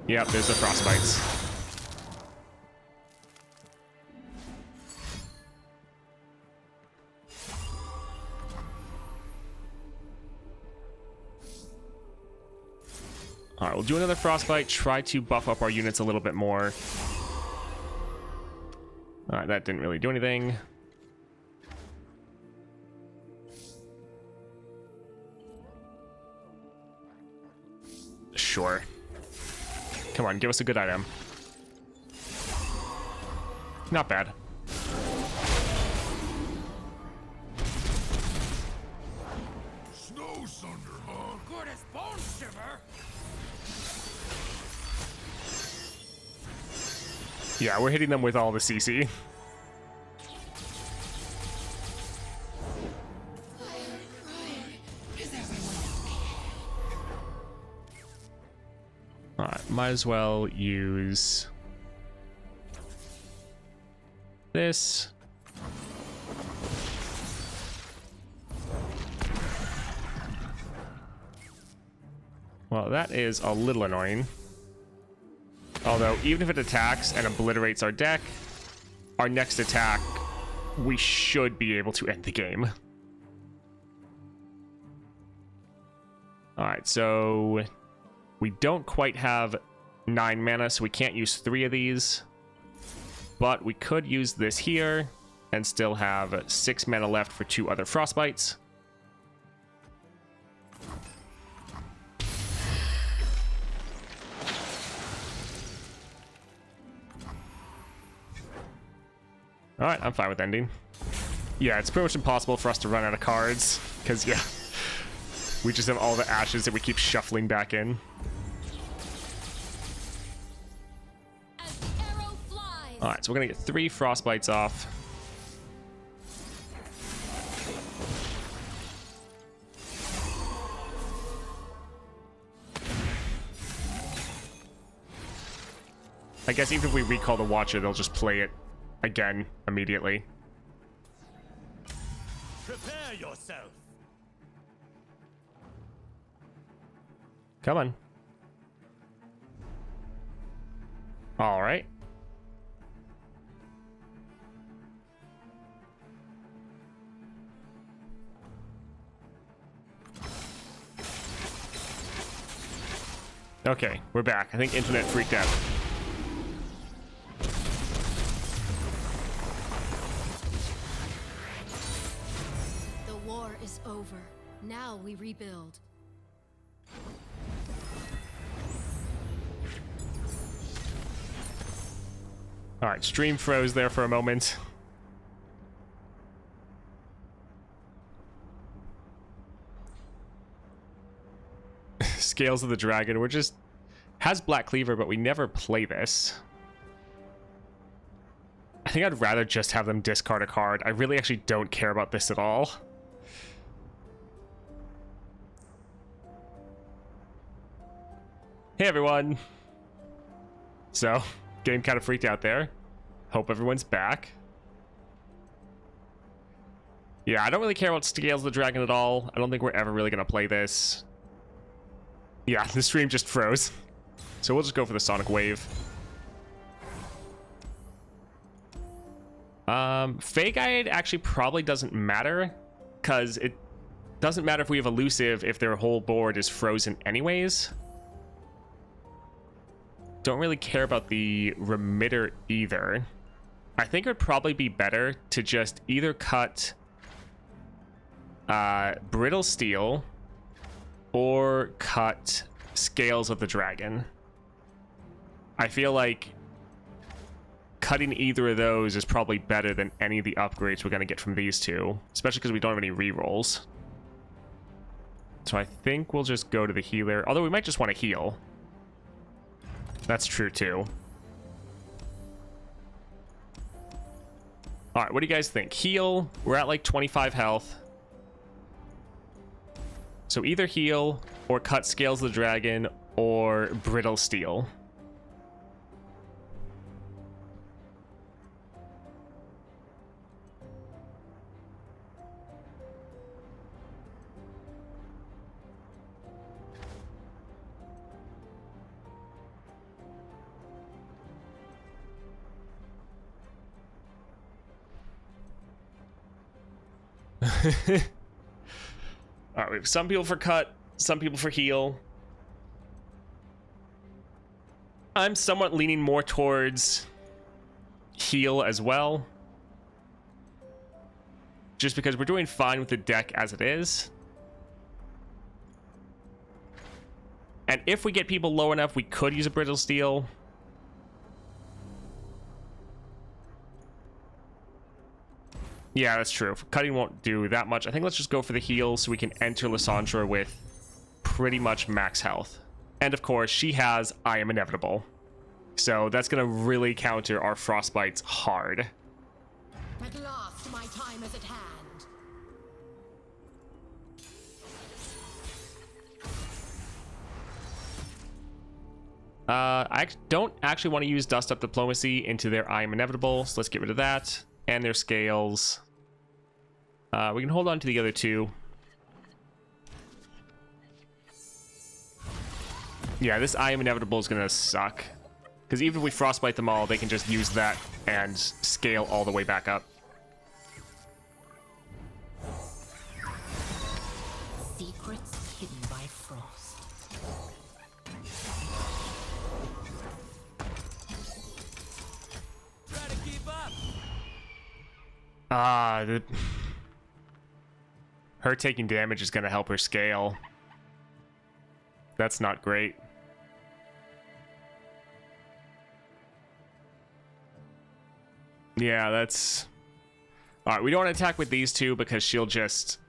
Yep, there's the frostbites. Alright, we'll do another frostbite, try to buff up our units a little bit more. Alright, that didn't really do anything. Sure. Come on, give us a good item. Not bad. Snow Sunder, huh? Good as bone shiver. Yeah, we're hitting them with all the CC. Alright, might as well use this. Well, that is a little annoying. Although, even if it attacks and obliterates our deck, our next attack, we should be able to end the game. Alright, so we don't quite have 9 mana, so we can't use 3 of these. But we could use this here and still have 6 mana left for 2 other frostbites. Alright, I'm fine with ending. Yeah, it's pretty much impossible for us to run out of cards, because, yeah, we just have all the ashes that we keep shuffling back in. As the arrow flies. Alright, so we're gonna get 3 frostbites off. I guess even if we recall the Watcher, they'll just play it again immediately. Prepare yourself. Come on. All right. Okay, we're back. I think internet freaked out. The war is over. Now we rebuild. All right, stream froze there for a moment. Scales of the Dragon. We're just... Has Black Cleaver, but we never play this. I think I'd rather just have them discard a card. I really actually don't care about this at all. Hey everyone! So, game kind of freaked out there. Hope everyone's back. Yeah, I don't really care about Scales of the Dragon at all. I don't think we're ever really going to play this. Yeah, the stream just froze. So we'll just go for the Sonic Wave. Fey Guide actually probably doesn't matter, because it doesn't matter if we have Elusive if their whole board is frozen anyways. Don't really care about the Remitter either. I think it would probably be better to just either cut Brittle Steel or cut Scales of the Dragon. I feel like cutting either of those is probably better than any of the upgrades we're going to get from these two, especially because we don't have any rerolls. So I think we'll just go to the healer, although we might just want to heal. That's true too. All right, what do you guys think? Heal. We're at like 25 health. So either heal or cut Scales of the Dragon or Brittle Steel. All right, we have some people for cut, some people for heal. I'm somewhat leaning more towards heal as well, just because we're doing fine with the deck as it is. And if we get people low enough, we could use a Brittle Steel. Yeah, that's true. Cutting won't do that much. I think let's just go for the heal so we can enter Lissandra with pretty much max health. And of course, she has I Am Inevitable. So that's going to really counter our Frostbites hard. At last, my time is at hand. I don't actually want to use Dust Up Diplomacy into their I Am Inevitable, so let's get rid of that. And their Scales. We can hold on to the other two. Yeah, this I Am Inevitable is going to suck. Because even if we Frostbite them all, they can just use that and scale all the way back up. Secrets hidden by frost. Try to keep up. Her taking damage is going to help her scale. That's not great. Yeah, that's... Alright, we don't want to attack with these two because she'll just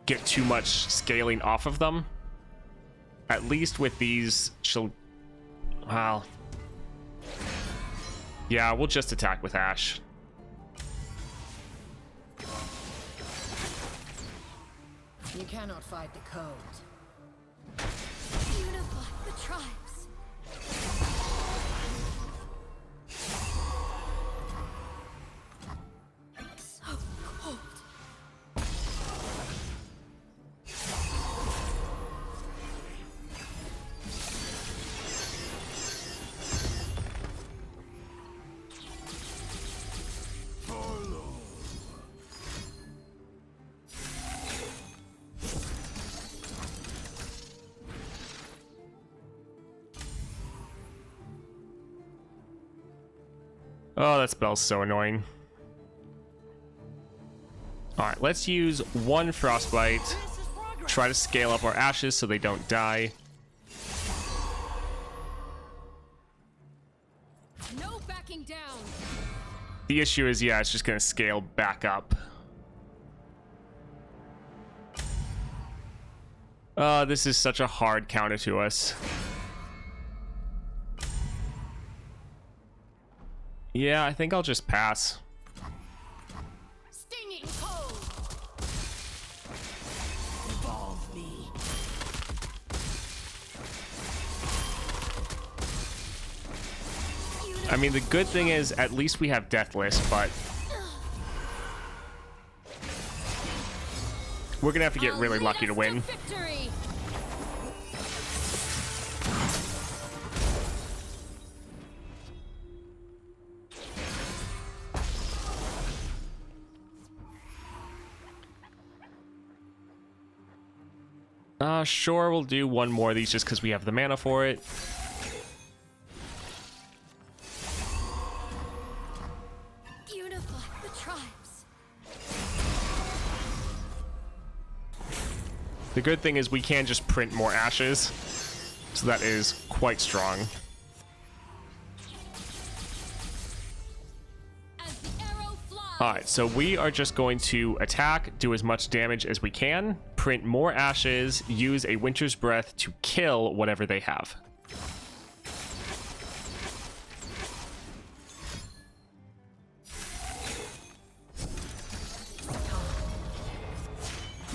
get too much scaling off of them. At least with these, she'll... Well... Yeah, we'll just attack with Ashe. You cannot fight the codes. Unify the tribes. Oh, that spell's so annoying. Alright, let's use one Frostbite. Try to scale up our ashes so they don't die. No backing down. The issue is, yeah, it's just going to scale back up. This is such a hard counter to us. Yeah, I think I'll just pass. Stinging cold. Involve me. I mean, the good thing is at least we have Deathless, but we're gonna have to get really lucky to win. Victory. Sure, we'll do one more of these just because we have the mana for it. Unify the tribes. The good thing is we can just print more ashes, so that is quite strong. As the arrow flies. Alright, so we are just going to attack, do as much damage as we can, print more ashes, use a Winter's Breath to kill whatever they have.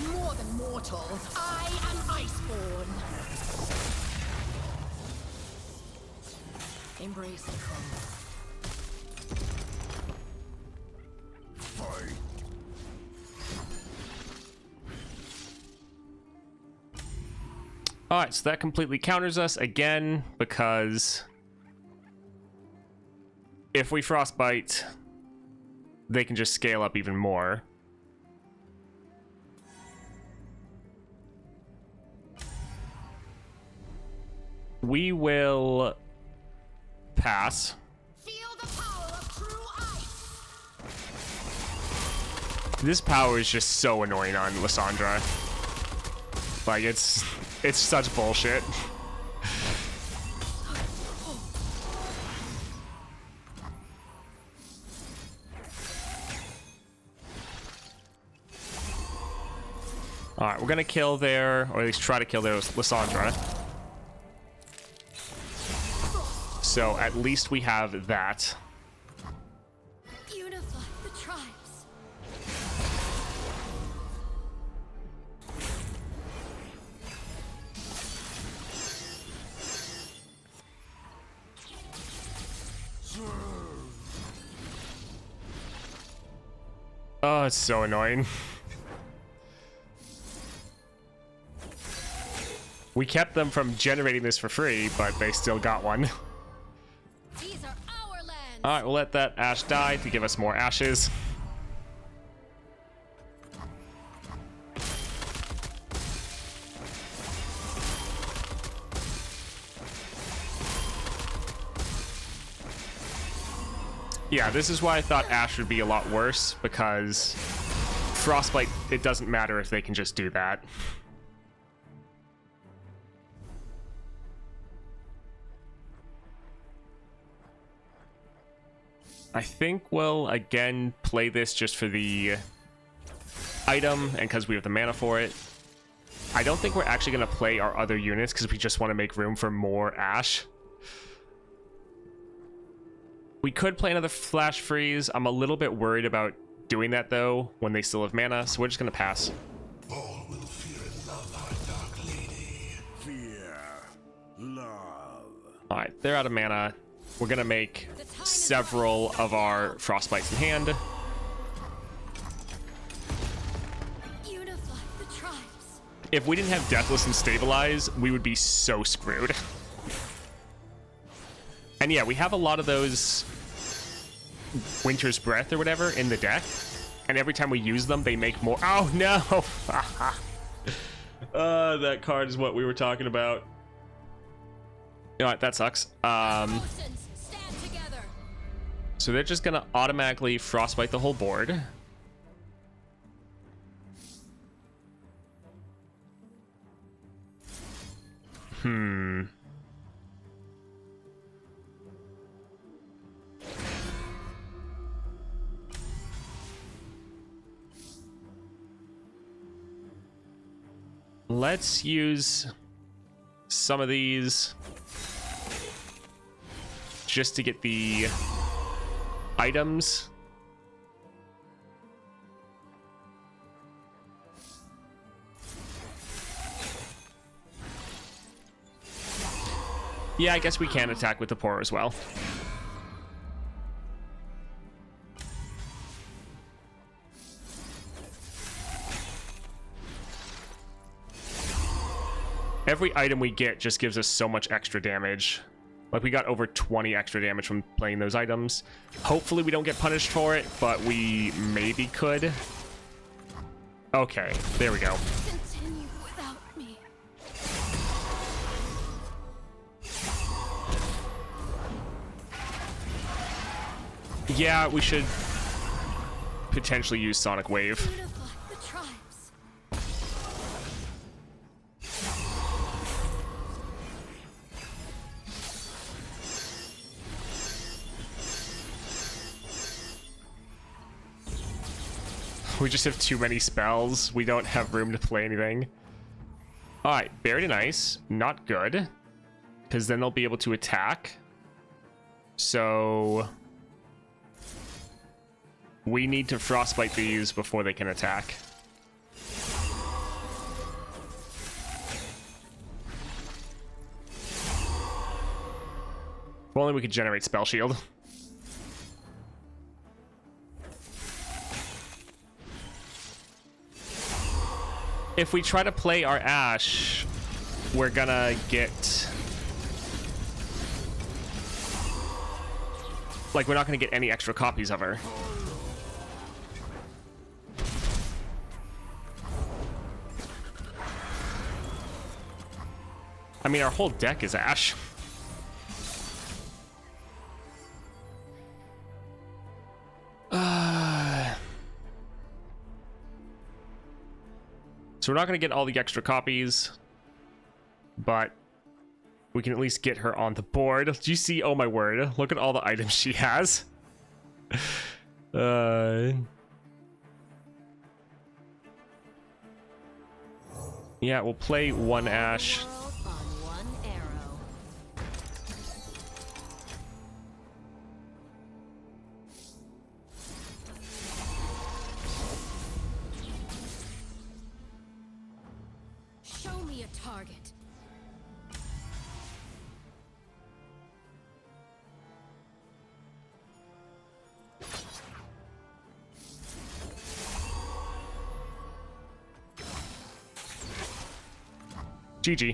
More than mortal, I am Iceborn. Embrace the cold. Alright, so that completely counters us again, because if we Frostbite, they can just scale up even more. We will pass. Feel the power of true ice. This power is just so annoying on Lissandra. Like, it's such bullshit. Alright, we're gonna kill their, or at least try to kill their Lissandra. So at least we have that. Unify the tribes. Oh, it's so annoying. We kept them from generating this for free, but they still got one. These are our lands. Alright, we'll let that Ashe die to give us more ashes. Yeah, this is why I thought Ashe would be a lot worse, because Frostbite, it doesn't matter if they can just do that. I think we'll again play this just for the item and because we have the mana for it. I don't think we're actually going to play our other units because we just want to make room for more Ashe. We could play another Flash Freeze. I'm a little bit worried about doing that though when they still have mana, so we're just going to pass. All will fear and love our dark lady. Fear, love. Alright, they're out of mana. We're going to make several of our Frostbites in hand. Unify the tribes. If we didn't have Deathless and Stabilize, we would be so screwed. And yeah, we have a lot of those Winter's Breath or whatever in the deck. And every time we use them, they make more. Oh, no! That card is what we were talking about. You know what? That sucks. Stand together. So they're just gonna automatically frostbite the whole board. Let's use some of these just to get the items. Yeah, I guess we can attack with the pour as well. Every item we get just gives us so much extra damage. Like, we got over 20 extra damage from playing those items. Hopefully we don't get punished for it, but we maybe could. Okay, there we go. Continue without me. Yeah, we should potentially use Sonic Wave. Unify the tribes. We just have too many spells. We don't have room to play anything. Alright, Buried in Ice. Not good. Because then they'll be able to attack. So we need to frostbite these before they can attack. If only we could generate Spell Shield. If we try to play our Ashe, we're gonna get... like, we're not gonna get any extra copies of her. I mean, our whole deck is Ashe. So we're not going to get all the extra copies, but we can at least get her on the board. Do you see? Oh my word. Look at all the items she has. Yeah, we'll play one Ashe. World on one arrow. Show me a target. GG.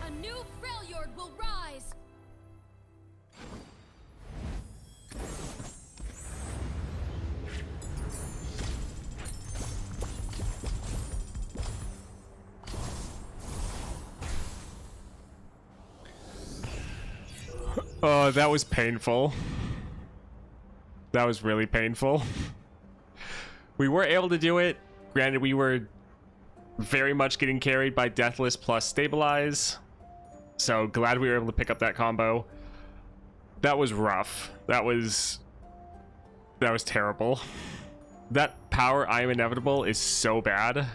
A new Freljord will rise. Oh, that was painful. That was really painful. We were able to do it. Granted, we were very much getting carried by Deathless plus Stabilize. So glad we were able to pick up that combo. That was rough. That was terrible. That power I am inevitable is so bad.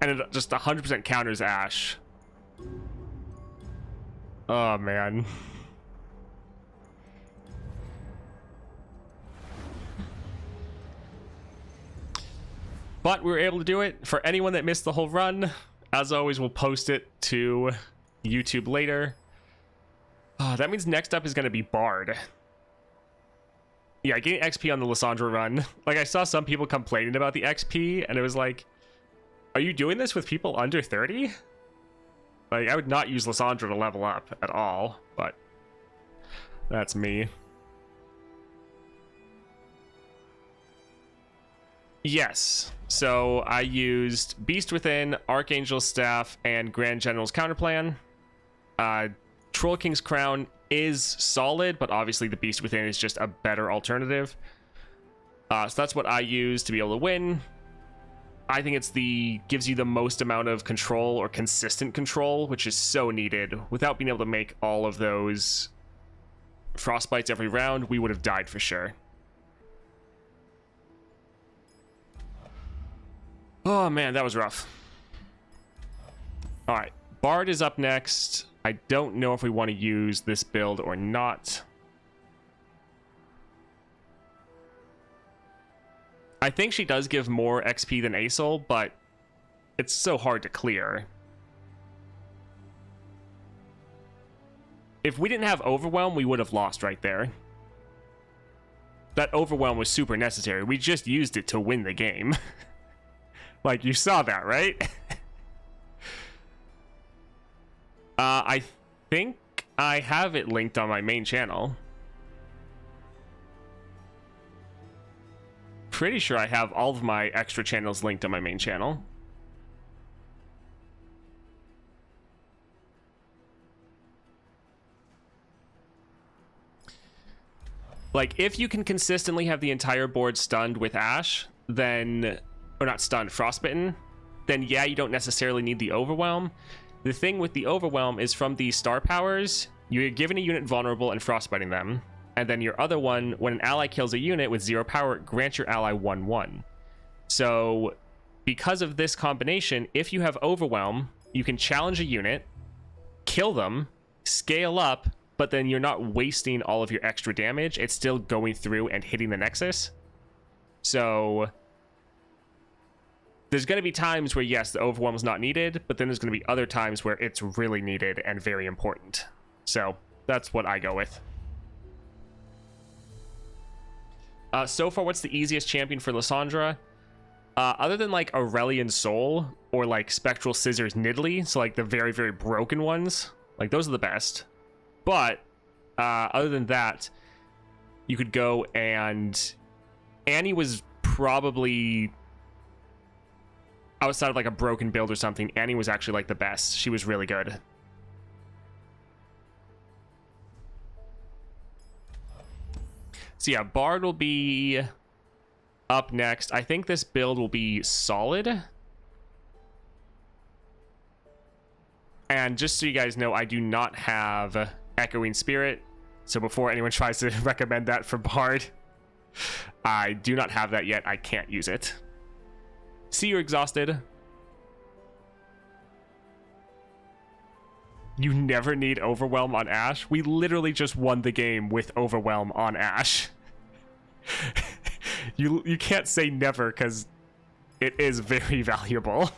And it just 100% counters Ashe. Oh, man. But we were able to do it. For anyone that missed the whole run, as always, we'll post it to YouTube later. That means next up is going to be Bard. Yeah, getting XP on the Lissandra run. Like, I saw some people complaining about the XP, and it was like, are you doing this with people under 30? Like, I would not use Lissandra to level up at all, but that's me. Yes, so I used Beast Within, Archangel's Staff, and Grand General's Counterplan. Troll King's Crown is solid, but obviously the Beast Within is just a better alternative. So that's what I use to be able to win. I think gives you the most amount of control or consistent control, which is so needed. Without being able to make all of those frostbites every round, we would have died for sure. Oh man, that was rough. All right, Bard is up next. I don't know if we want to use this build or not. I think she does give more XP than Asol, but it's so hard to clear. If we didn't have Overwhelm, we would have lost right there. That Overwhelm was super necessary. We just used it to win the game. Like, you saw that, right? I think I have it linked on my main channel. Pretty sure I have all of my extra channels linked on my main channel. Like, if you can consistently have the entire board stunned with Ashe, then... Or not stunned, frostbitten, then yeah, you don't necessarily need the Overwhelm. The thing with the Overwhelm is from the star powers, you're given a unit vulnerable and frostbiting them. And then your other one, when an ally kills a unit with 0 power, grant your ally 1/1. So, because of this combination, if you have Overwhelm, you can challenge a unit, kill them, scale up, but then you're not wasting all of your extra damage. It's still going through and hitting the Nexus. So, there's going to be times where, yes, the Overwhelm is not needed, but then there's going to be other times where it's really needed and very important. So, that's what I go with. So far, what's the easiest champion for Lissandra? Other than like Aurelian Soul or like Spectral Scissors Nidalee, so like the very, very broken ones, like those are the best. But other than that, you could go and Annie was probably outside of like a broken build or something. Annie was actually like the best. She was really good. So yeah, Bard will be up next. I think this build will be solid. And just so you guys know, I do not have Echoing Spirit. So before anyone tries to recommend that for Bard, I do not have that yet. I can't use it. See, you're exhausted. You never need Overwhelm on Ashe. We literally just won the game with Overwhelm on Ashe. You can't say never because it is very valuable.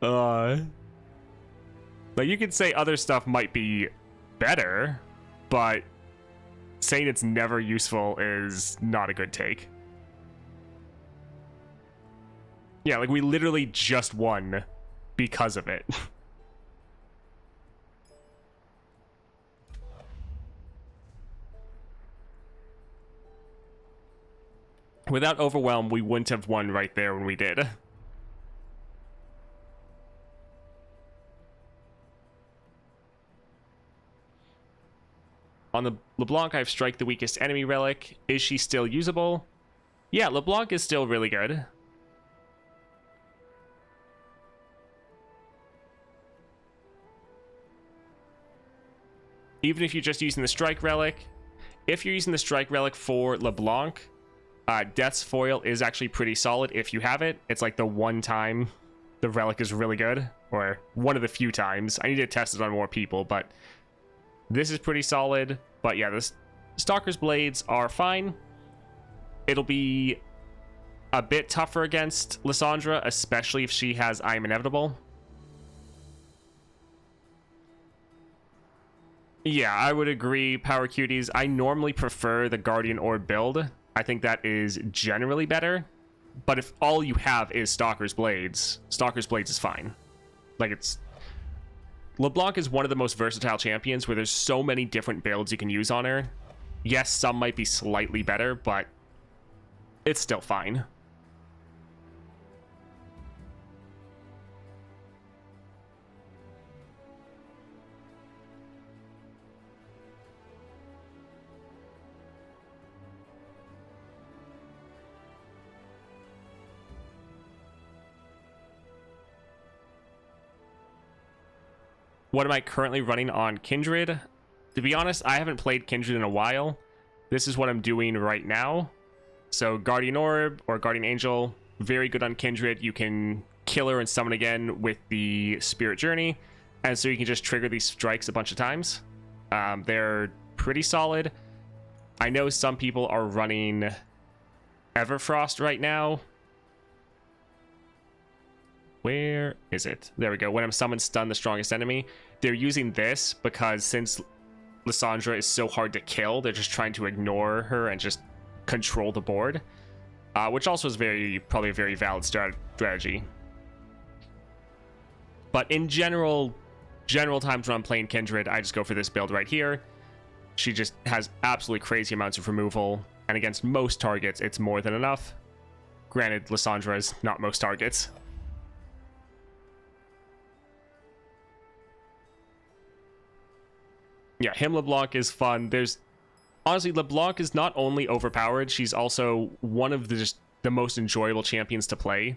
Like you could say other stuff might be better, but saying it's never useful is not a good take. Yeah, like we literally just won because of it. Without Overwhelm, we wouldn't have won right there when we did. On the LeBlanc, I have Strike the weakest enemy relic. Is she still usable? Yeah, LeBlanc is still really good. Even if you're just using the Strike relic. If you're using the Strike relic for LeBlanc, Death's Foil is actually pretty solid if you have it. It's like the one time the relic is really good, or one of the few times. I need to test it on more people, but this is pretty solid. But yeah, the Stalker's Blades are fine. It'll be a bit tougher against Lissandra, especially if she has I Am Inevitable. Yeah, I would agree, Power Cuties. I normally prefer the Guardian Orb build. I think that is generally better. But if all you have is Stalker's Blades is fine. Like, it's... LeBlanc is one of the most versatile champions where there's so many different builds you can use on her. Yes, some might be slightly better, but it's still fine. what am I currently running on Kindred? To be honest, I haven't played Kindred in a while. This is what I'm doing right now. So Guardian Orb or Guardian Angel, very good on Kindred. You can kill her and summon again with the Spirit Journey. And so you can just trigger these strikes a bunch of times. They're pretty solid. I know some people are running Everfrost right now. Where is it? There we go. When I'm summoned, stun the strongest enemy. They're using this because since Lissandra is so hard to kill, they're just trying to ignore her and just control the board. Which also is probably a very valid strategy. But in general times when I'm playing Kindred, I just go for this build right here. She just has absolutely crazy amounts of removal, and against most targets, it's more than enough. Granted, Lissandra is not most targets. Yeah, him LeBlanc is fun. Honestly, LeBlanc is not only overpowered, she's also one of the most enjoyable champions to play.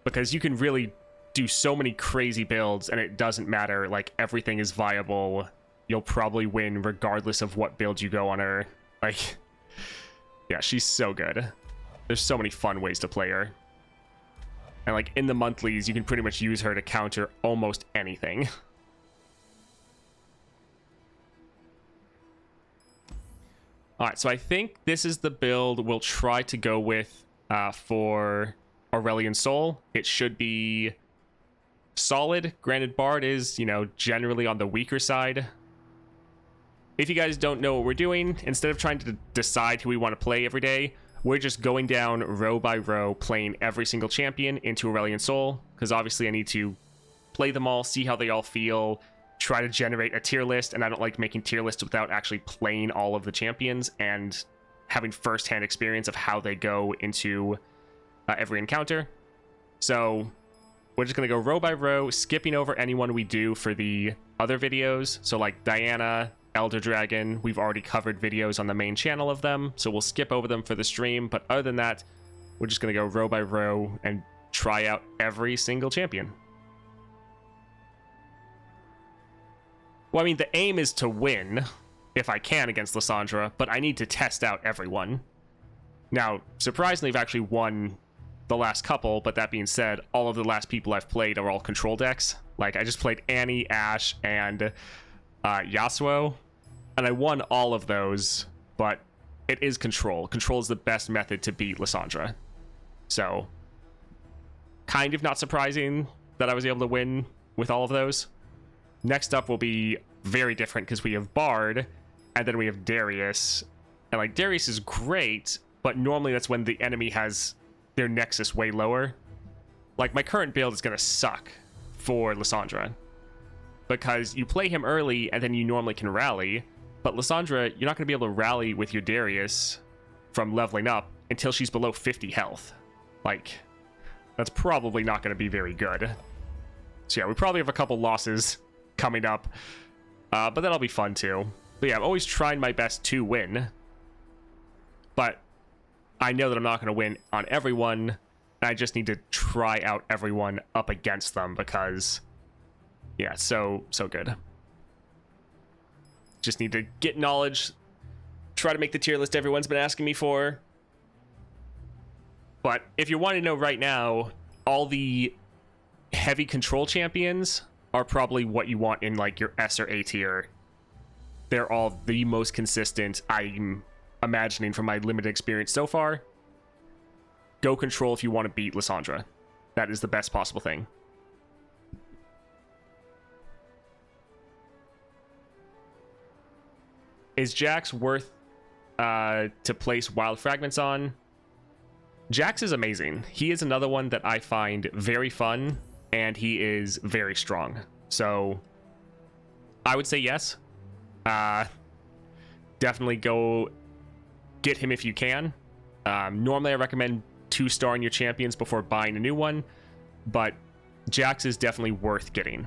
Because you can really do so many crazy builds, and it doesn't matter. Like, everything is viable. You'll probably win regardless of what build you go on her. Like, yeah, she's so good. There's so many fun ways to play her. And like in the monthlies, you can pretty much use her to counter almost anything. Alright, so I think this is the build we'll try to go with for Aurelion Sol. It should be solid. Granted, Bard is, generally on the weaker side. If you guys don't know what we're doing, instead of trying to decide who we want to play every day, we're just going down row by row, playing every single champion into Aurelion Sol, because obviously I need to play them all, see how they all feel, try to generate a tier list, and I don't like making tier lists without actually playing all of the champions and having first-hand experience of how they go into every encounter. So we're just going to go row by row, skipping over anyone we do for the other videos. So like Diana, Elder Dragon, we've already covered videos on the main channel of them, so we'll skip over them for the stream. But other than that, we're just going to go row by row and try out every single champion. Well, I mean, the aim is to win, if I can, against Lissandra, but I need to test out everyone. Now, surprisingly, I've actually won the last couple, but that being said, all of the last people I've played are all control decks. Like, I just played Annie, Ashe, and Yasuo, and I won all of those, but it is control. Control is the best method to beat Lissandra. So, kind of not surprising that I was able to win with all of those. Next up will be very different because we have Bard, and then we have Darius. And like, Darius is great, but normally that's when the enemy has their nexus way lower. Like, my current build is going to suck for Lissandra, because you play him early and then you normally can rally, but Lissandra, you're not going to be able to rally with your Darius from leveling up until she's below 50 health. Like, that's probably not going to be very good. So yeah, we probably have a couple losses coming up, but that'll be fun too. But yeah, I'm always trying my best to win, but I know that I'm not going to win on everyone, and I just need to try out everyone up against them, because yeah, so good. Just need to get knowledge, try to make the tier list everyone's been asking me for. But if you're wanting to know right now, all the heavy control champions are probably what you want in like your S or A tier. They're all the most consistent, I'm imagining from my limited experience so far. Go control if you want to beat Lissandra. That is the best possible thing. Is Jax worth to place Wild Fragments on? Jax is amazing. He is another one that I find very fun, and he is very strong. So I would say yes. Definitely go get him if you can. Normally I recommend 2-starring your champions before buying a new one, but Jax is definitely worth getting.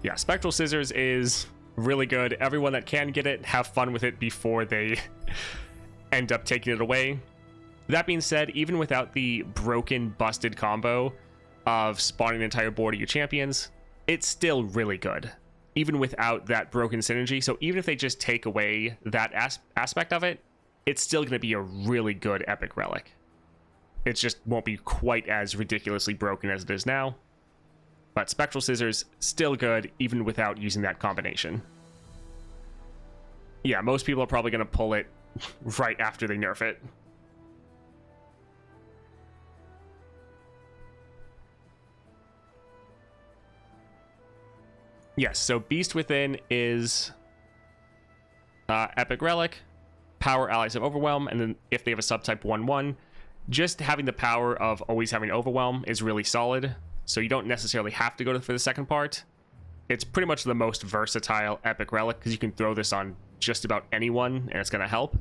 Yeah, Spectral Scissors is really good. Everyone that can get it, have fun with it before they end up taking it away. That being said, even without the broken, busted combo of spawning an entire board of your champions, it's still really good. Even without that broken synergy. So even if they just take away that aspect of it, it's still going to be a really good epic relic. It just won't be quite as ridiculously broken as it is now. But Spectral Scissors, still good, even without using that combination. Yeah, most people are probably going to pull it right after they nerf it. Yes, so Beast Within is Epic Relic, Power Allies of Overwhelm, and then if they have a subtype 1/1, just having the power of always having Overwhelm is really solid, so you don't necessarily have to go for the second part. It's pretty much the most versatile Epic Relic, because you can throw this on just about anyone, and it's going to help.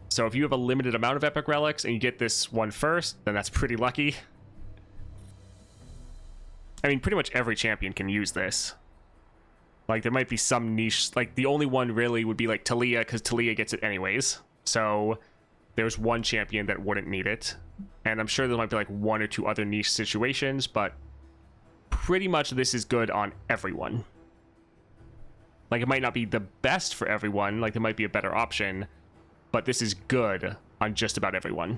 So if you have a limited amount of Epic Relics, and you get this one first, then that's pretty lucky. I mean, pretty much every champion can use this. Like, there might be some niche, like, the only one really would be, like, Talia, because Talia gets it anyways. So, there's one champion that wouldn't need it. And I'm sure there might be, like, one or two other niche situations, but pretty much this is good on everyone. Like, it might not be the best for everyone, like, there might be a better option, but this is good on just about everyone.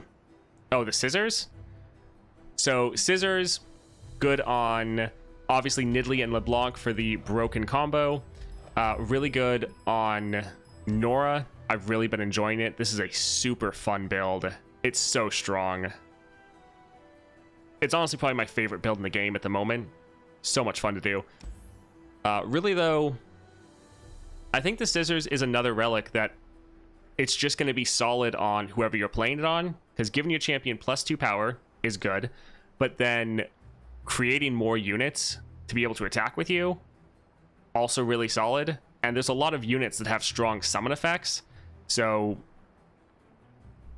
Oh, the Scissors? So, Scissors, good on... obviously, Nidalee and LeBlanc for the broken combo. Really good on Nora. I've really been enjoying it. This is a super fun build. It's so strong. It's honestly probably my favorite build in the game at the moment. So much fun to do. Really, though, I think the Scissors is another relic that it's just going to be solid on whoever you're playing it on. Because giving your champion +2 power is good. But then... creating more units to be able to attack with you, also really solid. And there's a lot of units that have strong summon effects, so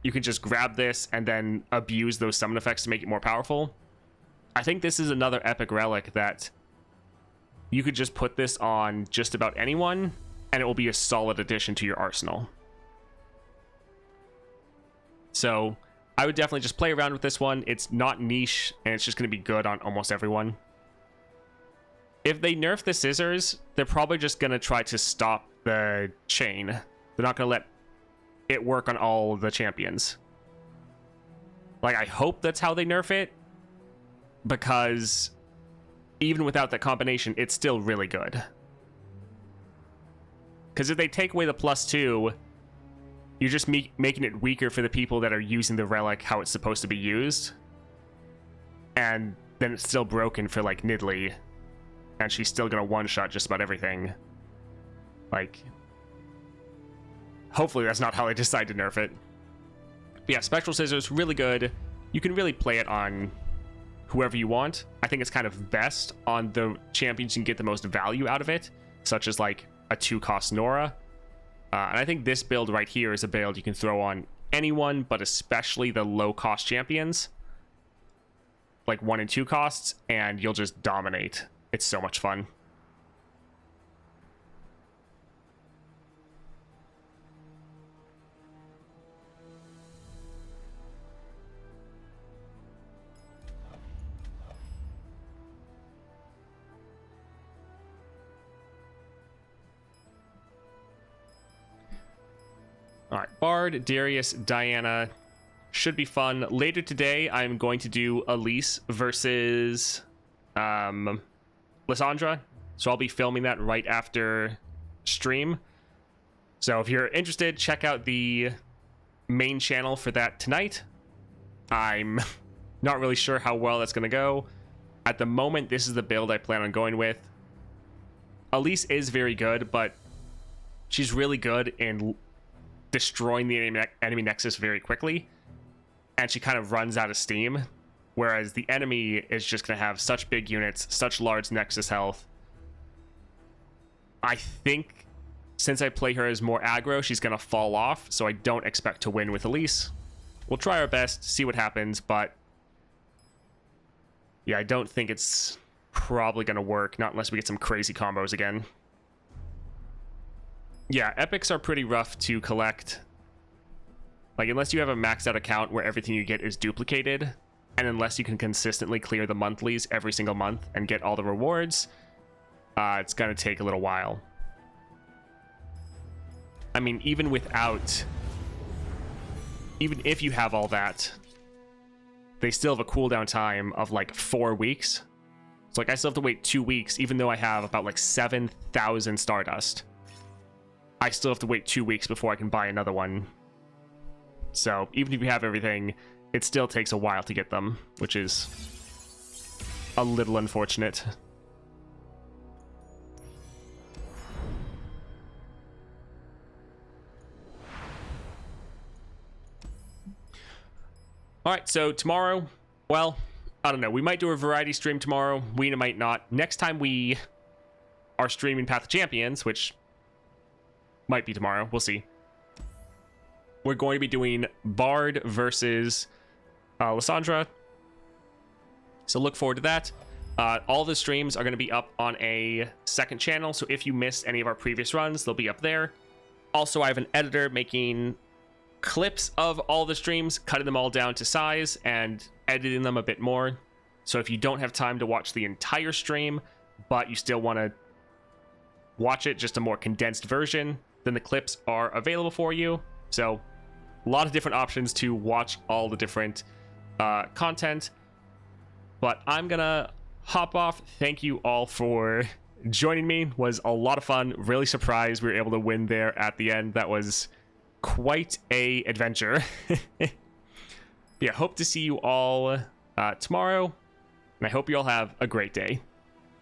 you can just grab this and then abuse those summon effects to make it more powerful. I think this is another epic relic that you could just put this on just about anyone, and it will be a solid addition to your arsenal. So I would definitely just play around with this one. It's not niche, and it's just going to be good on almost everyone. If they nerf the Scissors, they're probably just going to try to stop the chain. They're not going to let it work on all of the champions. Like, I hope that's how they nerf it, because even without that combination, it's still really good. Because if they take away the +2... you're just making it weaker for the people that are using the relic how it's supposed to be used. And then it's still broken for, like, Nidalee. And she's still gonna one-shot just about everything. Like... hopefully that's not how they decide to nerf it. But yeah, Spectral Scissors, really good. You can really play it on whoever you want. I think it's kind of best on the champions you can get the most value out of it. Such as, like, a 2-cost Nora. And I think this build right here is a build you can throw on anyone, but especially the low-cost champions. Like 1 and 2 costs, and you'll just dominate. It's so much fun. All right, Bard, Darius, Diana should be fun. Later today, I'm going to do Elise versus Lissandra. So I'll be filming that right after stream. So if you're interested, check out the main channel for that tonight. I'm not really sure how well that's going to go. At the moment, this is the build I plan on going with. Elise is very good, but she's really good in destroying the enemy nexus very quickly, and she kind of runs out of steam, whereas the enemy is just going to have such big units, such large nexus health. I think since I play her as more aggro, she's going to fall off, so I don't expect to win with Elise. We'll try our best, see what happens, but yeah, I don't think it's probably going to work, not unless we get some crazy combos again. Yeah, epics are pretty rough to collect. Like, unless you have a maxed out account where everything you get is duplicated, and unless you can consistently clear the monthlies every single month and get all the rewards, it's gonna take a little while. I mean, even if you have all that, they still have a cooldown time of like 4 weeks. So like I still have to wait 2 weeks, even though I have about like 7,000 Stardust. I still have to wait 2 weeks before I can buy another one. So even if you have everything, it still takes a while to get them, which is a little unfortunate. All right, so tomorrow, well, I don't know. We might do a variety stream tomorrow. We might not. Next time we are streaming Path of Champions, which might be tomorrow. We'll see. We're going to be doing Bard versus Lissandra. So look forward to that. All the streams are going to be up on a second channel. So if you missed any of our previous runs, they'll be up there. Also, I have an editor making clips of all the streams, cutting them all down to size and editing them a bit more. So if you don't have time to watch the entire stream, but you still want to watch it just a more condensed version, then the clips are available for you. So a lot of different options to watch all the different content. But I'm gonna hop off. Thank you all for joining me. It was a lot of fun. Really surprised we were able to win there at the end. That was quite a adventure. Yeah, hope to see you all tomorrow, and I hope you all have a great day.